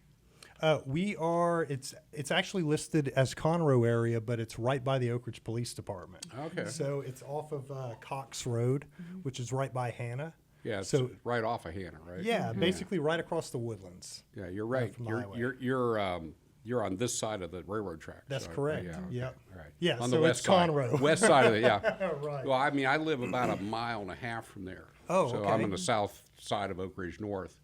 We are. It's actually listed as Conroe area, but it's right by the Oak Ridge Police Department. Okay. So it's off of Cox Rd, which is right by Hannah. Yeah, it's So right off of Hannah, right? yeah, basically right across the Woodlands. Yeah, you're right. from the highway. You're on this side of the railroad track. That's so, correct. Yeah. Okay. Yep. All right. Yeah, On so the west it's side. Conroe. West side of it. Yeah. Right. Well, I mean, I live about a mile and a half from there. Oh, so okay. I'm on the south side of Oak Ridge North,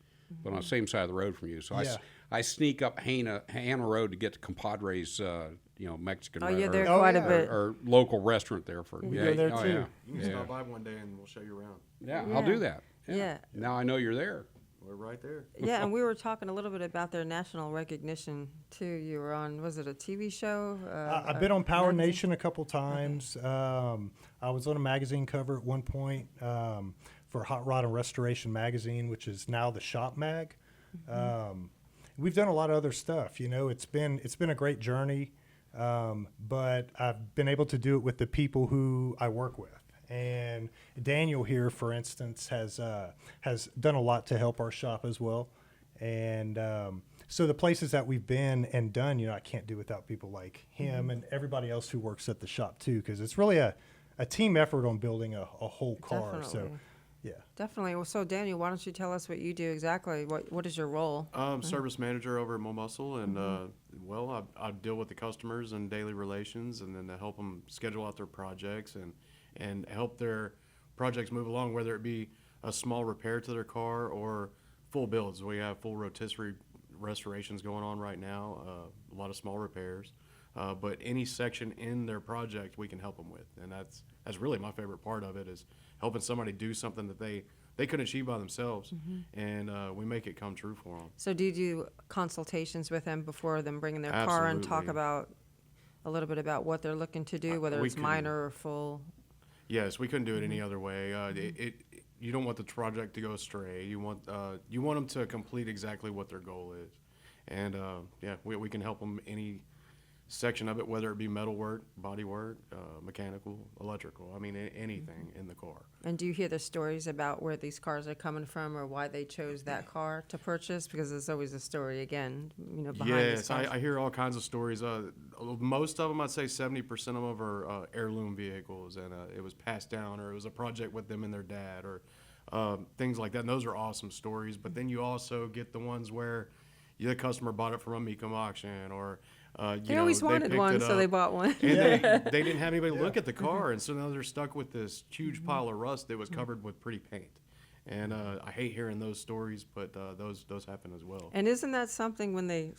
but on the same side of the road from you. So Yeah. I sneak up Hannah Road to get to Compadre's, Mexican Oh, re- you're or- there Oh, quite yeah. a bit. or local restaurant there for We go there oh, too. Yeah. You can Yeah. stop by one day and we'll show you around. Yeah, I'll do that. Yeah. Now I know you're there. We're right there. Yeah, and we were talking a little bit about their national recognition too. You were on, was it a TV show? I've been on Power magazine? Nation a couple times. I was on a magazine cover at one point for Hot Rod and Restoration magazine, which is now the Shop Mag. We've done a lot of other stuff. You know, it's been a great journey, but I've been able to do it with the people who I work with, And Daniel here, for instance, has done a lot to help our shop as well. And so the places that we've been and done, I can't do without people like him and everybody else who works at the shop too, because it's really a team effort on building a whole car. Definitely. So, yeah. Definitely. Well, so Daniel, why don't you tell us what you do exactly? What is your role? Service manager over at Meeaux, and I deal with the customers and daily relations, and then to help them schedule out their projects and help their projects move along, whether it be a small repair to their car or full builds. We have full rotisserie restorations going on right now, a lot of small repairs. But any section in their project we can help them with, and that's really my favorite part of it, is helping somebody do something that they couldn't achieve by themselves, and we make it come true for them. So do you do consultations with them before them bringing their car and talk Absolutely. about a little bit about what they're looking to do, whether we it's can- minor or full? Yes, we couldn't do it any other way. You don't want the project to go astray. You want them to complete exactly what their goal is, and we can help them any section of it, whether it be metal work, body work, mechanical, electrical. I mean, anything in the car. And do you hear the stories about where these cars are coming from or why they chose that car to purchase? Because there's always a story, again, behind these Yes, cars. I hear all kinds of stories. Most of them, I'd say 70% of them are heirloom vehicles, and it was passed down, or it was a project with them and their dad, or things like that. And those are awesome stories. But then you also get the ones where the customer bought it from a Meeaux auction, or They always wanted picked one, it so up, they bought one. and they didn't have anybody look at the car, and so now they're stuck with this huge pile of rust that was covered with pretty paint. And I hate hearing those stories, but those happen as well. And isn't that something when they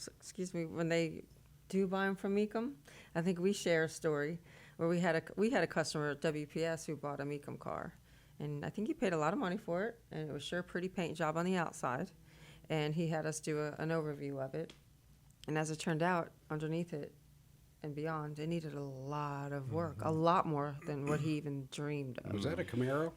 do buy them from Meeaux? I think we share a story where we had a customer at WPS who bought a Meeaux car, and I think he paid a lot of money for it, and it was sure a pretty paint job on the outside, and he had us do an overview of it, and as it turned out, underneath it and beyond, it needed a lot of work, a lot more than what he even dreamed of. Was that a Camaro?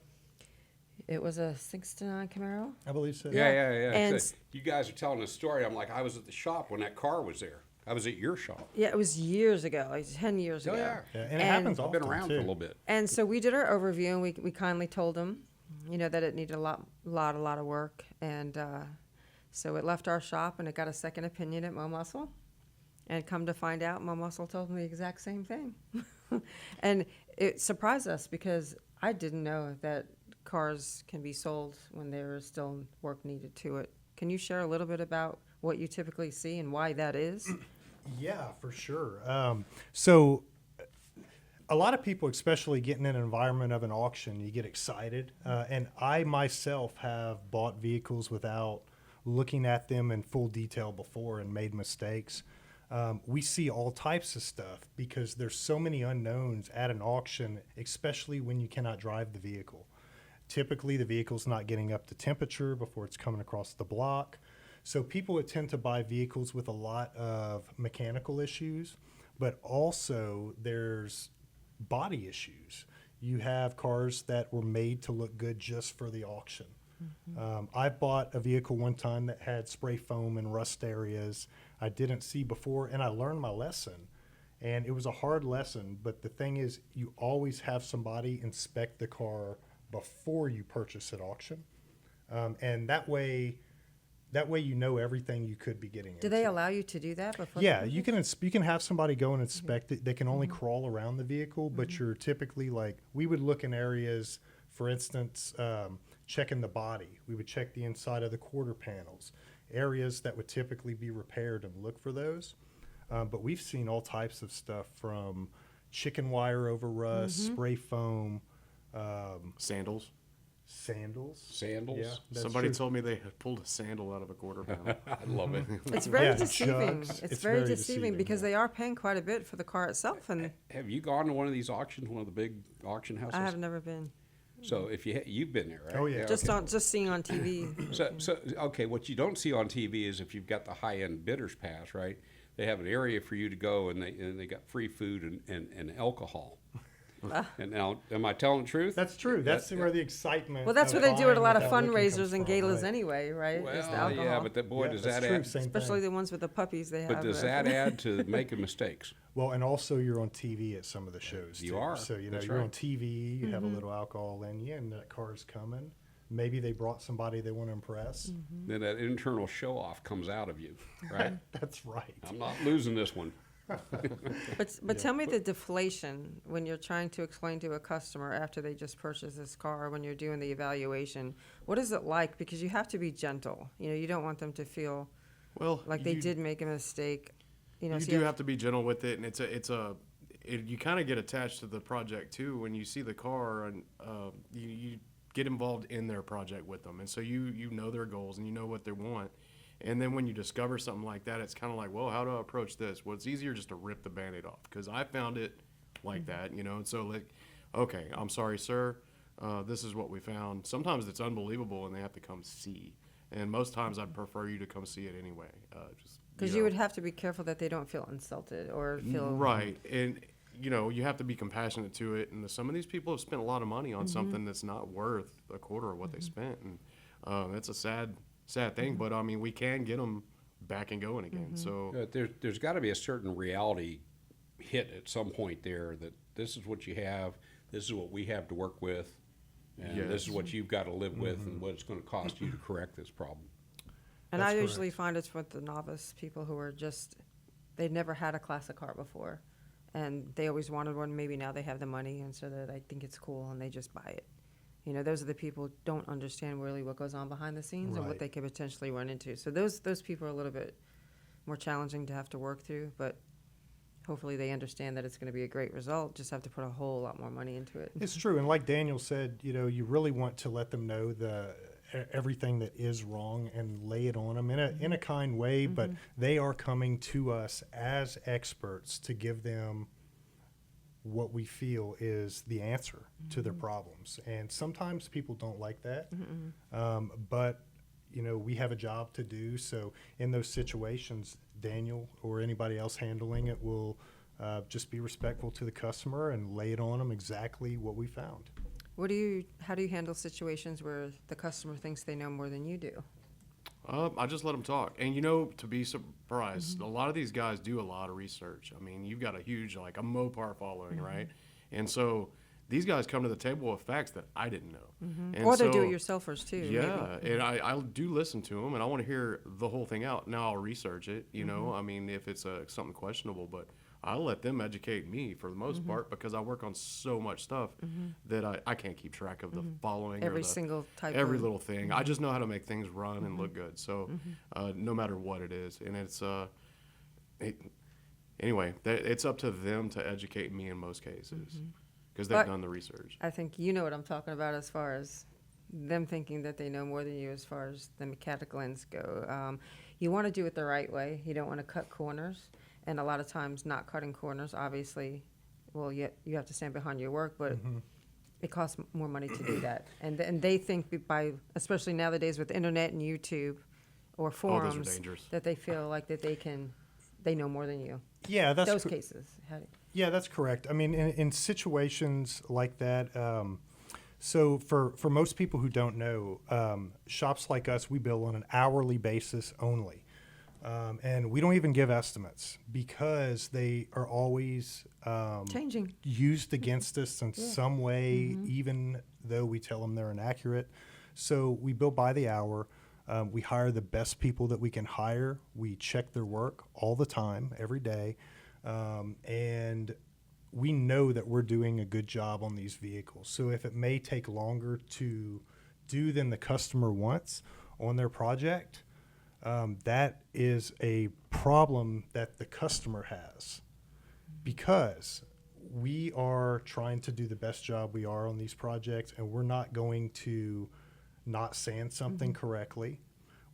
It was a 69 Camaro. I believe so. Yeah. And So you guys are telling a story. I'm like, I was at the shop when that car was there. I was at your shop. Yeah, it was years ago, like 10 years Oh, ago. yeah. Yeah, and it happens I've often been around too. for a little bit. And so we did our overview, and we kindly told them, that it needed a lot of work. And so it left our shop, and it got a second opinion at Meeaux. And come to find out, Meeaux told them the exact same thing. And it surprised us because I didn't know that cars can be sold when there is still work needed to it. Can you share a little bit about what you typically see and why that is? Yeah, for sure. So a lot of people, especially getting in an environment of an auction, you get excited. And I myself have bought vehicles without looking at them in full detail before and made mistakes. We see all types of stuff because there's so many unknowns at an auction, especially when you cannot drive the vehicle. Typically, the vehicle's not getting up to temperature before it's coming across the block. So people would tend to buy vehicles with a lot of mechanical issues, but also there's body issues. You have cars that were made to look good just for the auction. I bought a vehicle one time that had spray foam and rust areas I didn't see before, and I learned my lesson. And it was a hard lesson, but the thing is, you always have somebody inspect the car before you purchase at auction. And that way you know everything you could be getting into. Do they allow you to do that before? Yeah, you can have somebody go and inspect it. They can only crawl around the vehicle, but you're typically we would look in areas, for instance, checking the body. We would check the inside of the quarter panels, areas that would typically be repaired, and look for those. But we've seen all types of stuff from chicken wire over rust, spray foam, Sandals. sandals. Sandals? Yeah, that's Somebody true. told me they had pulled a sandal out of a quarter panel. I love it. It's very Yeah, deceiving. jugs. It's It's very very deceiving deceiving, because yeah. they are paying quite a bit for the car itself, and Have you gone to one of these auctions, one of the big auction houses? I have never been. So if you've been there, right? Oh, yeah. Just seeing on TV. So okay, what you don't see on TV is if you've got the high-end bidders pass, right? They have an area for you to go, and they got free food and alcohol. And now, am I telling the truth? That's true. That's where the excitement. Well, that's of what they do at a buying lot of without looking comes fundraisers and from, galas right? anyway, right? Is the Well, alcohol. yeah, but boy, Yeah, does that's that true, add, same Especially thing. the ones with the puppies they have. but does that add to making mistakes? Well, and also you're on TV at some of the shows. You too. are. So That's you're right. on TV. You Mm-hmm. have a little alcohol in you, and that car's coming. Maybe they brought somebody they want to impress. Mm-hmm. Then that internal show off comes out of you, right? That's right. I'm not losing this one. But tell me the deflation when you're trying to explain to a customer after they just purchased this car, when you're doing the evaluation. What is it like? Because you have to be gentle. You don't want them to feel Well, like they did make a mistake. You So do have to be gentle with it, and you kind of get attached to the project too when you see the car, and you get involved in their project with them, and so you know their goals and you know what they want. And then when you discover something like that, it's kind of like, well, how do I approach this? Well, it's easier just to rip the Band-Aid off, because I found it like that, and so like, okay, I'm sorry, sir, this is what we found. Sometimes it's unbelievable and they have to come see, and most times I'd prefer you to come see it anyway. Because you would have to be careful that they don't feel insulted or feel right, and you have to be compassionate to it. And some of these people have spent a lot of money on something that's not worth a quarter of what they spent, and that's a sad thing. But I mean, we can get them back and going again. So There's got to be a certain reality hit at some point there that this is what you have, this is what we have to work with, and this is what you've got to live with, and what it's going to cost you to correct this problem. And That's I usually correct. find it's with the novice people who are they've never had a classic car before. And they always wanted one. Maybe now they have the money, and so that I think it's cool, and they just buy it. Those are the people who don't understand really what goes on behind the scenes and what Right. they could potentially run into. So those people are a little bit more challenging to have to work through, but hopefully they understand that it's going to be a great result. Just have to put a whole lot more money into it. It's true, and like Daniel said, you really want to let them know everything that is wrong and lay it on them in a kind way. But they are coming to us as experts to give them what we feel is the answer to their problems. And sometimes people don't like that, but we have a job to do. So in those situations, Daniel or anybody else handling it will just be respectful to the customer and lay it on them exactly what we found. How do you handle situations where the customer thinks they know more than you do? I just let them talk. And, to be surprised, a lot of these guys do a lot of research. I mean, you've got a huge, like a Mopar following, right? And so these guys come to the table with facts that I didn't know. And Or they're so- do-it-yourselfers too. Yeah, maybe. and I do listen to them, and I want to hear the whole thing out. Now I'll research it, I mean, if it's something questionable, but I'll let them educate me for the most part, because I work on so much stuff that I can't keep track of the following Every or the, single type every of- little thing. I just know how to make things run and look good. So no matter what it is, and it's anyway, it's up to them to educate me in most cases, because they've But- done the research. I think you know what I'm talking about as far as them thinking that they know more than you as far as the mechanical ends go. You want to do it the right way. You don't want to cut corners. And a lot of times not cutting corners, obviously, well, you have to stand behind your work, but it costs more money to do that. And they think by, especially nowadays with internet and YouTube or Oh, those are forums, dangerous. that they feel like that they know more than you. Yeah, that's Those cases. Yeah, that's correct. I mean, in situations like that, so for most people who don't know, shops like us, we bill on an hourly basis only. And we don't even give estimates because they are always Changing. used against us in some way, even though we tell them they're inaccurate. So we bill by the hour. We hire the best people that we can hire. We check their work all the time, every day. And we know that we're doing a good job on these vehicles. So if it may take longer to do than the customer wants on their project, that is a problem that the customer has, because we are trying to do the best job we are on these projects, and we're not going to not sand something correctly.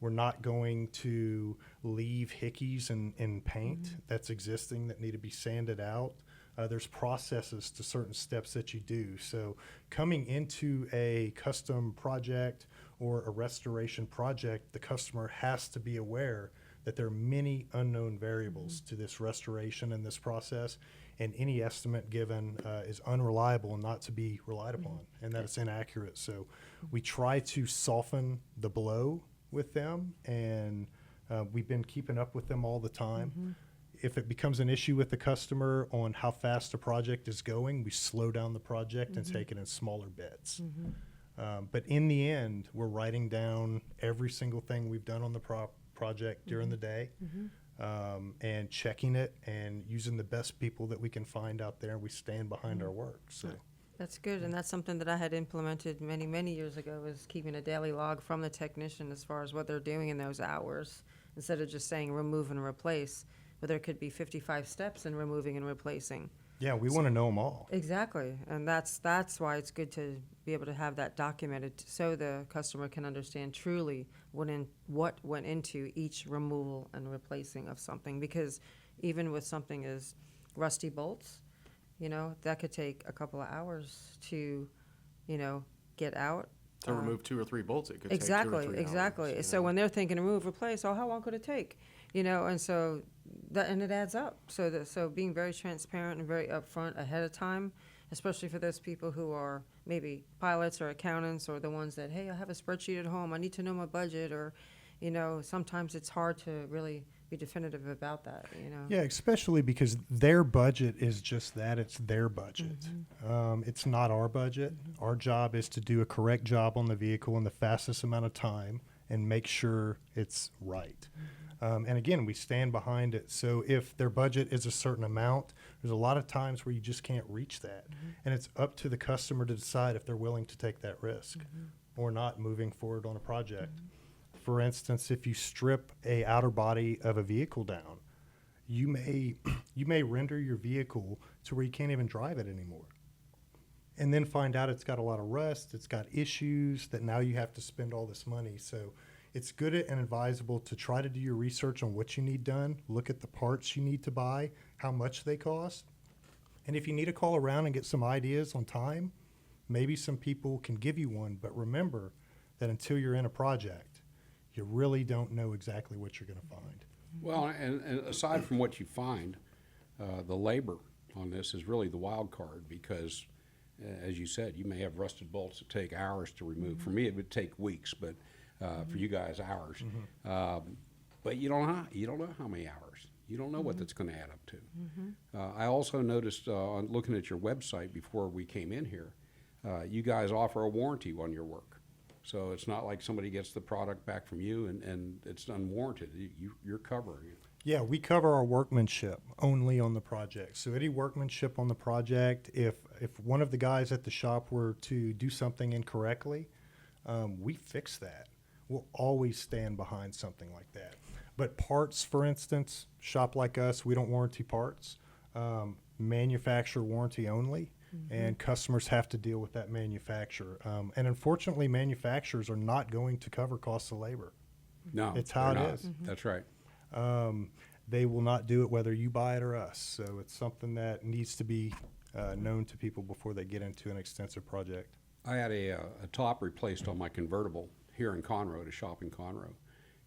We're not going to leave hickeys in paint that's existing that need to be sanded out. There's processes to certain steps that you do. So coming into a custom project or a restoration project, the customer has to be aware that there are many unknown variables to this restoration and this process, and any estimate given is unreliable and not to be relied upon, and that it's inaccurate. So we try to soften the blow with them, and we've been keeping up with them all the time. If it becomes an issue with the customer on how fast the project is going, we slow down the project and take it in smaller bits. But in the end, we're writing down every single thing we've done on the project during the day, and checking it and using the best people that we can find out there. We stand behind our work. So That's good, and that's something that I had implemented many, many years ago, was keeping a daily log from the technician as far as what they're doing in those hours, instead of just saying remove and replace, but there could be 55 steps in removing and replacing. yeah, we want to know them all. Exactly, and that's why it's good to be able to have that documented, so the customer can understand truly what went into each removal and replacing of something. Because even with something as rusty bolts, you know, that could take a couple of hours to, you know, get out. To remove 2 or 3 bolts, it could take 2 or 3 Exactly, hours, exactly. you So know. when they're thinking remove, replace, oh, how long could it take? You know, and so that, and it adds up. So being very transparent and very upfront ahead of time, especially for those people who are maybe pilots or accountants, or the ones that, hey, I have a spreadsheet at home, I need to know my budget, or, you know, sometimes it's hard to really be definitive about that, you know? Yeah, especially because their budget is just that. It's their budget. It's not our budget. Our job is to do a correct job on the vehicle in the fastest amount of time and make sure it's right. And again, we stand behind it. So if their budget is a certain amount, there's a lot of times where you just can't reach that. And it's up to the customer to decide if they're willing to take that risk or not moving forward on a project. For instance, if you strip a outer body of a vehicle down, you may render your vehicle to where you can't even drive it anymore. And then find out it's got a lot of rust, it's got issues that now you have to spend all this money. So it's good and advisable to try to do your research on what you need done, look at the parts you need to buy, how much they cost. And if you need to call around and get some ideas on time, maybe some people can give you one. But remember that until you're in a project, you really don't know exactly what you're going to find. Well, and aside from what you find, the labor on this is really the wild card, because, as you said, you may have rusted bolts that take hours to remove. For me, it would take weeks, but for you guys, hours. But you don't know how many hours. You don't know what that's going to add up to. I also noticed on looking at your website before we came in here, you guys offer a warranty on your work. So it's not like somebody gets the product back from you and it's unwarranted. You're covering it. Yeah, we cover our workmanship only on the project. So any workmanship on the project, if one of the guys at the shop were to do something incorrectly, we fix that. We'll always stand behind something like that. But parts, for instance, shop like us, we don't warranty parts. Manufacturer warranty only. And customers have to deal with that manufacturer. And unfortunately, manufacturers are not going to cover costs of labor. No, It's how they're it not. is. That's right. They will not do it whether you buy it or us. So it's something that needs to be known to people before they get into an extensive project. I had a top replaced on my convertible here in Conroe, at a shop in Conroe,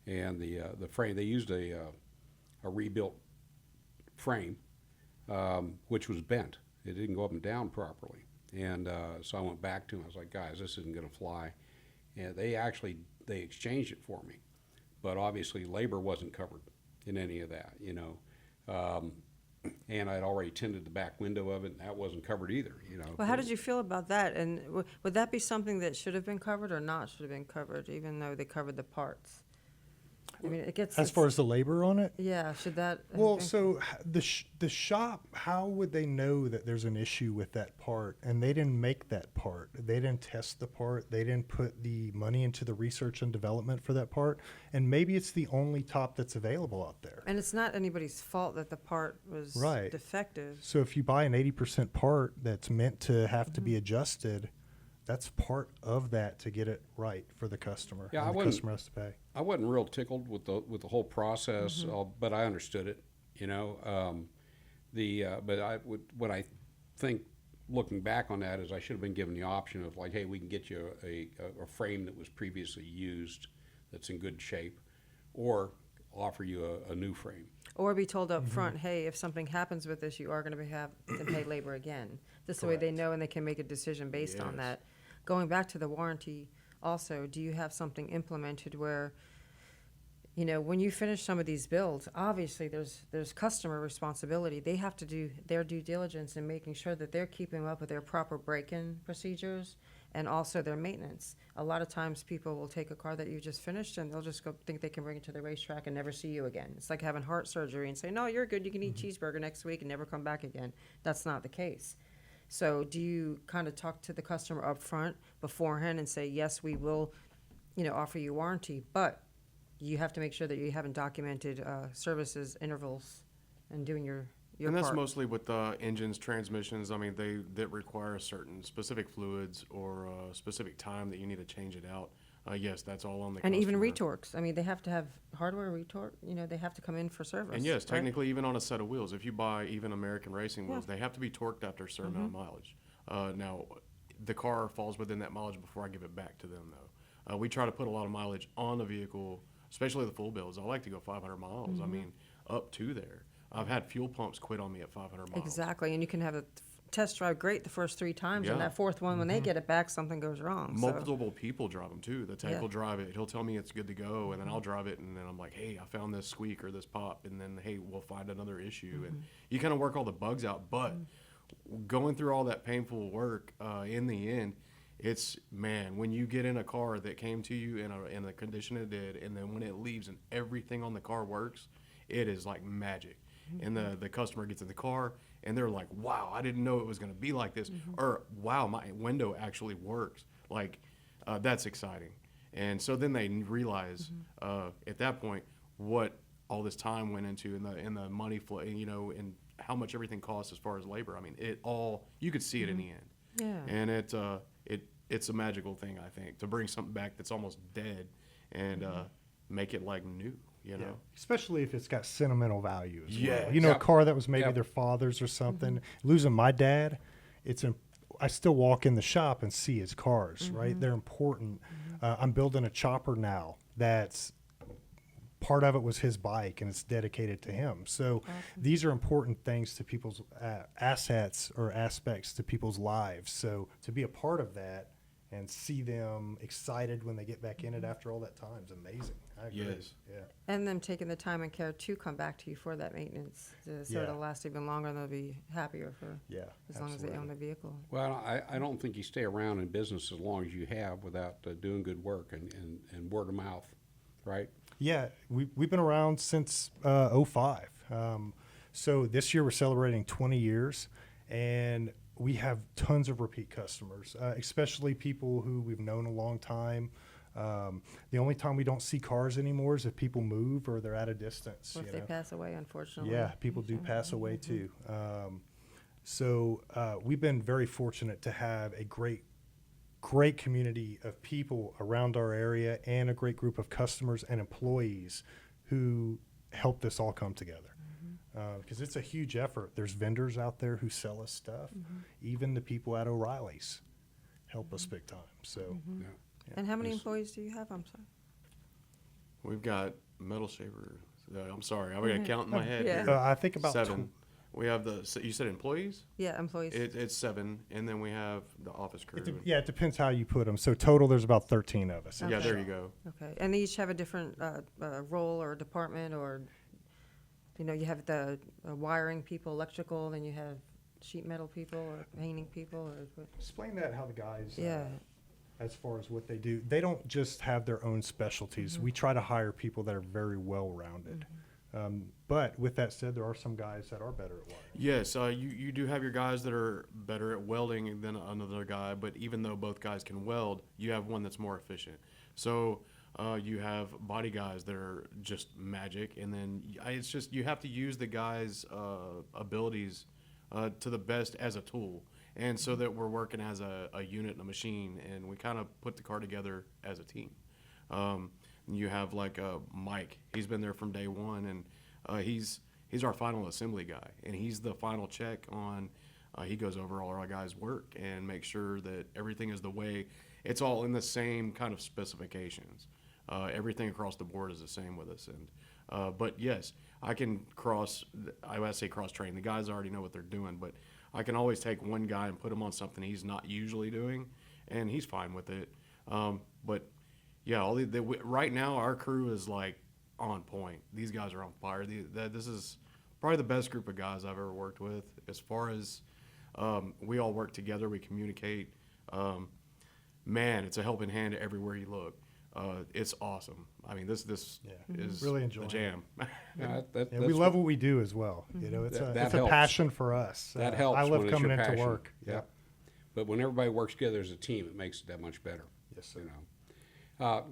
and the frame, they used a rebuilt frame, which was bent. It didn't go up and down properly, and so I went back to them. I was like, guys, this isn't going to fly. And they exchanged it for me, but obviously labor wasn't covered in any of that, you know. And I'd already tinted the back window of it, and that wasn't covered either, you know. Well, how did you feel about that? And would that be something that should have been covered or not should have been covered, even though they covered the parts? I mean, it gets As far as the labor on it? yeah. Should that? Well, so the shop, how would they know that there's an issue with that part? And they didn't make that part. They didn't test the part. They didn't put the money into the research and development for that part. And maybe it's the only top that's available out there. And it's not anybody's fault that the part was Right. defective. So if you buy an 80% part that's meant to have to be adjusted, that's part of that to get it right for the customer. Yeah, and I the wouldn't- customer has to pay. I wasn't real tickled with the whole process, but I understood it, you know. What I think, looking back on that, is I should have been given the option of like, hey, we can get you a frame that was previously used that's in good shape, or offer you a new frame. Or be told up front, hey, if something happens with this, you are going to have to pay labor again. This way they know and they can make a decision based on Yes. that. Going back to the warranty, also, do you have something implemented where, you know, when you finish some of these builds, obviously there's customer responsibility. They have to do their due diligence in making sure that they're keeping up with their proper break-in procedures and also their maintenance. A lot of times people will take a car that you just finished and they'll just go think they can bring it to the racetrack and never see you again. It's like having heart surgery and say, no, you're good, you can eat cheeseburger next week and never come back again. That's not the case. So do you kind of talk to the customer up front beforehand and say, yes, we will, you know, offer you warranty, but you have to make sure that you haven't documented services intervals and doing your And that's part. mostly with engines, transmissions. I mean, that require certain specific fluids or a specific time that you need to change it out. Yes, that's all on the And even customer. retorques. I mean, they have to have hardware retort, you know, they have to come in for service. And yes, right? technically, even on a set of wheels, if you buy even American racing wheels, they have to be torqued after a certain amount of mileage. Now, the car falls within that mileage before I give it back to them, though. We try to put a lot of mileage on the vehicle, especially the full builds. I like to go 500 miles. I mean, up to there. I've had fuel pumps quit on me at 500 miles. Exactly, and you can have a test drive great the first 3 times, and Yeah. that fourth one, when they get it back, something goes wrong. so- Multiple people drive them too. The tech Yeah. will drive it. He'll tell me it's good to go, and then I'll drive it, and then I'm like, hey, I found this squeak or this pop, and then hey, we'll find another issue, and you kind of work all the bugs out. But going through all that painful work, in the end, it's man, when you get in a car that came to you in the condition it did, and then when it leaves and everything on the car works, it is like magic. And the customer gets in the car and they're like, wow, I didn't know it was going to be like this. Or wow, my window actually works. Like, that's exciting. And so then they realize at that point what all this time went into and the money flow, you know, and how much everything costs as far as labor. I mean, it all, you could see it in the end. Yeah. And it's a magical thing, I think, to bring something back that's almost dead and make it like new, you know? Especially if it's got sentimental value as Yeah, well. You know, Yep. a car that was maybe Yep. their father's or something. Losing my dad, I still walk in the shop and see his cars, right? They're important. I'm building a chopper now that's part of it was his bike and it's dedicated to him. So these are important things to people's assets or aspects to people's lives. So to be a part of that and see them excited when they get back in it after all that time is amazing. I agree. Yes. Yeah. And them taking the time and care to come back to you for that maintenance, so it'll Yeah. last even longer and they'll be happier for Yeah. as long as they own the vehicle. Well, I don't think you stay around in business as long as you have without doing good work and word of mouth, right? Yeah, we've been around since 05. So this year we're celebrating 20 years, and we have tons of repeat customers, especially people who we've known a long time. The only time we don't see cars anymore is if people move or they're at a distance. Or if you they know? pass away, unfortunately. Yeah, people do pass away too. So we've been very fortunate to have a great community of people around our area and a great group of customers and employees who help this all come together. Because it's a huge effort. There's vendors out there who sell us stuff. Even the people at O'Reilly's help us big time. So Yeah. And how many Yes. employees do you have? I'm sorry. We've got metal shaver. I'm sorry, I got to count in my head. Yeah. here. I think about 7. We have you said employees? Yeah, employees. It's 7, and then we have the office crew. it depends how you put them. So total, there's about 13 of us. in Yeah, the there shop. you go. Okay, and they each have a different role or department, or, you know, you have the wiring people, electrical, then you have sheet metal people or painting people, or what? Explain that how the guys. Yeah. As far as what they do, they don't just have their own specialties. We try to hire people that are very well rounded. But with that said, there are some guys that are better at wiring. Yes, you do have your guys that are better at welding than another guy, but even though both guys can weld, you have one that's more efficient. So you have body guys that are just magic, and then it's just you have to use the guy's abilities to the best as a tool, and so that we're working as a unit and a machine, and we kind of put the car together as a team. You have like Mike. He's been there from day one, and he's our final assembly guy, and he's the final check on. He goes over all our guys' work and makes sure that everything is the way it's all in the same kind of specifications. Everything across the board is the same with us, and But yes, I can I say cross train. The guys already know what they're doing, but I can always take one guy and put him on something he's not usually doing, and he's fine with it. But yeah, right now our crew is like on point. These guys are on fire. This is probably the best group of guys I've ever worked with. As far as we all work together, we communicate. Man, it's a helping hand everywhere you look. It's awesome. I mean, this is Really a enjoying it. jam. We love what we do as well. You know, it's That a helps. passion for us. That helps I when love it's coming your into passion. work. Yeah. But when everybody works together as a team, it makes it that much better. Yes, sir. You know.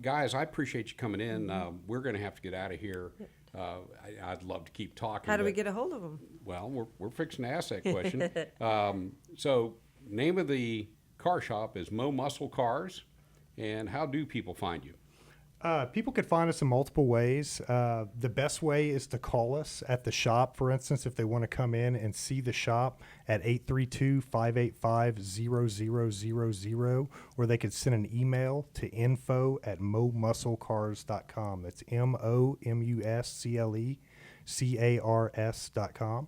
Guys, I appreciate you coming in. We're going to have to get out of here. I'd love to keep talking. How do we but- get a hold of them? Well, we're fixing to ask that question. So, name of the car shop is Meeaux Muscle Cars, and how do people find you? People could find us in multiple ways. The best way is to call us at the shop, for instance, if they want to come in and see the shop at 832-585-0000, or they could send an email to info@meauxmusclecars.com. That's MOMUSCLECARS.com.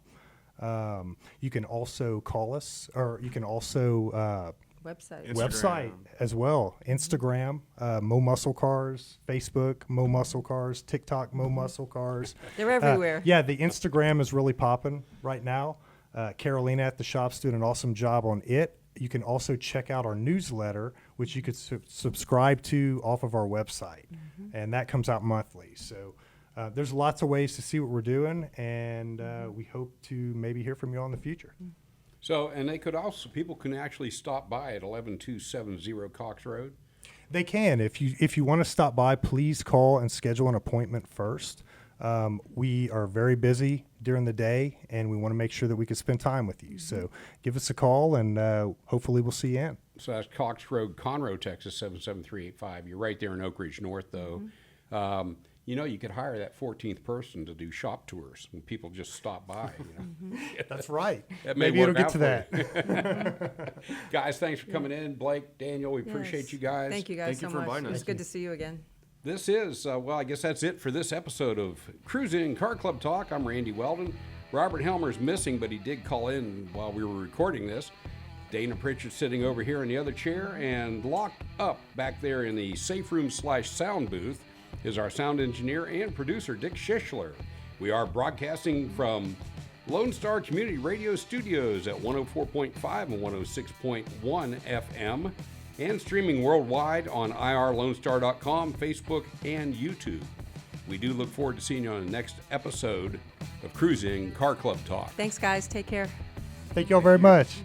You can also call us, or you can also Website. website as well. Instagram, Meaux Muscle Cars, Facebook, Meaux Muscle Cars, TikTok, Meaux Muscle Cars. They're everywhere. Yeah, the Instagram is really popping right now. Carolina at the shop's doing an awesome job on it. You can also check out our newsletter, which you could subscribe to off of our website, and that comes out monthly. So there's lots of ways to see what we're doing, and we hope to maybe hear from you all in the future. So, and people can actually stop by at 11270 Cox Road. They can. If you want to stop by, please call and schedule an appointment first. We are very busy during the day, and we want to make sure that we can spend time with you. So give us a call, and hopefully we'll see you in. So that's Cox Road, Conroe, Texas, 77385. You're right there in Oak Ridge North, though. You know, you could hire that 14th person to do shop tours when people just stop by. You know? That's right. That may Maybe it'll work get to out that. Guys, thanks for coming in. Blake, Daniel, we appreciate Yes. you guys. Thank you guys Thank so you for much. inviting It was us. good to see you again. This is, I guess that's it for this episode of Cruisin' Car Club Talk. I'm Randy Weldon. Robert Helmer's missing, but he did call in while we were recording this. Dana Pritchard sitting over here in the other chair, and locked up back there in the safe room / sound booth is our sound engineer and producer, Dick Schischler. We are broadcasting from Lone Star Community Radio Studios at 104.5 and 106.1 FM, and streaming worldwide on irlonestar.com, Facebook, and YouTube. We do look forward to seeing you on the next episode of Cruisin' Car Club Talk. Thanks, guys. Take care. Thank you all very much.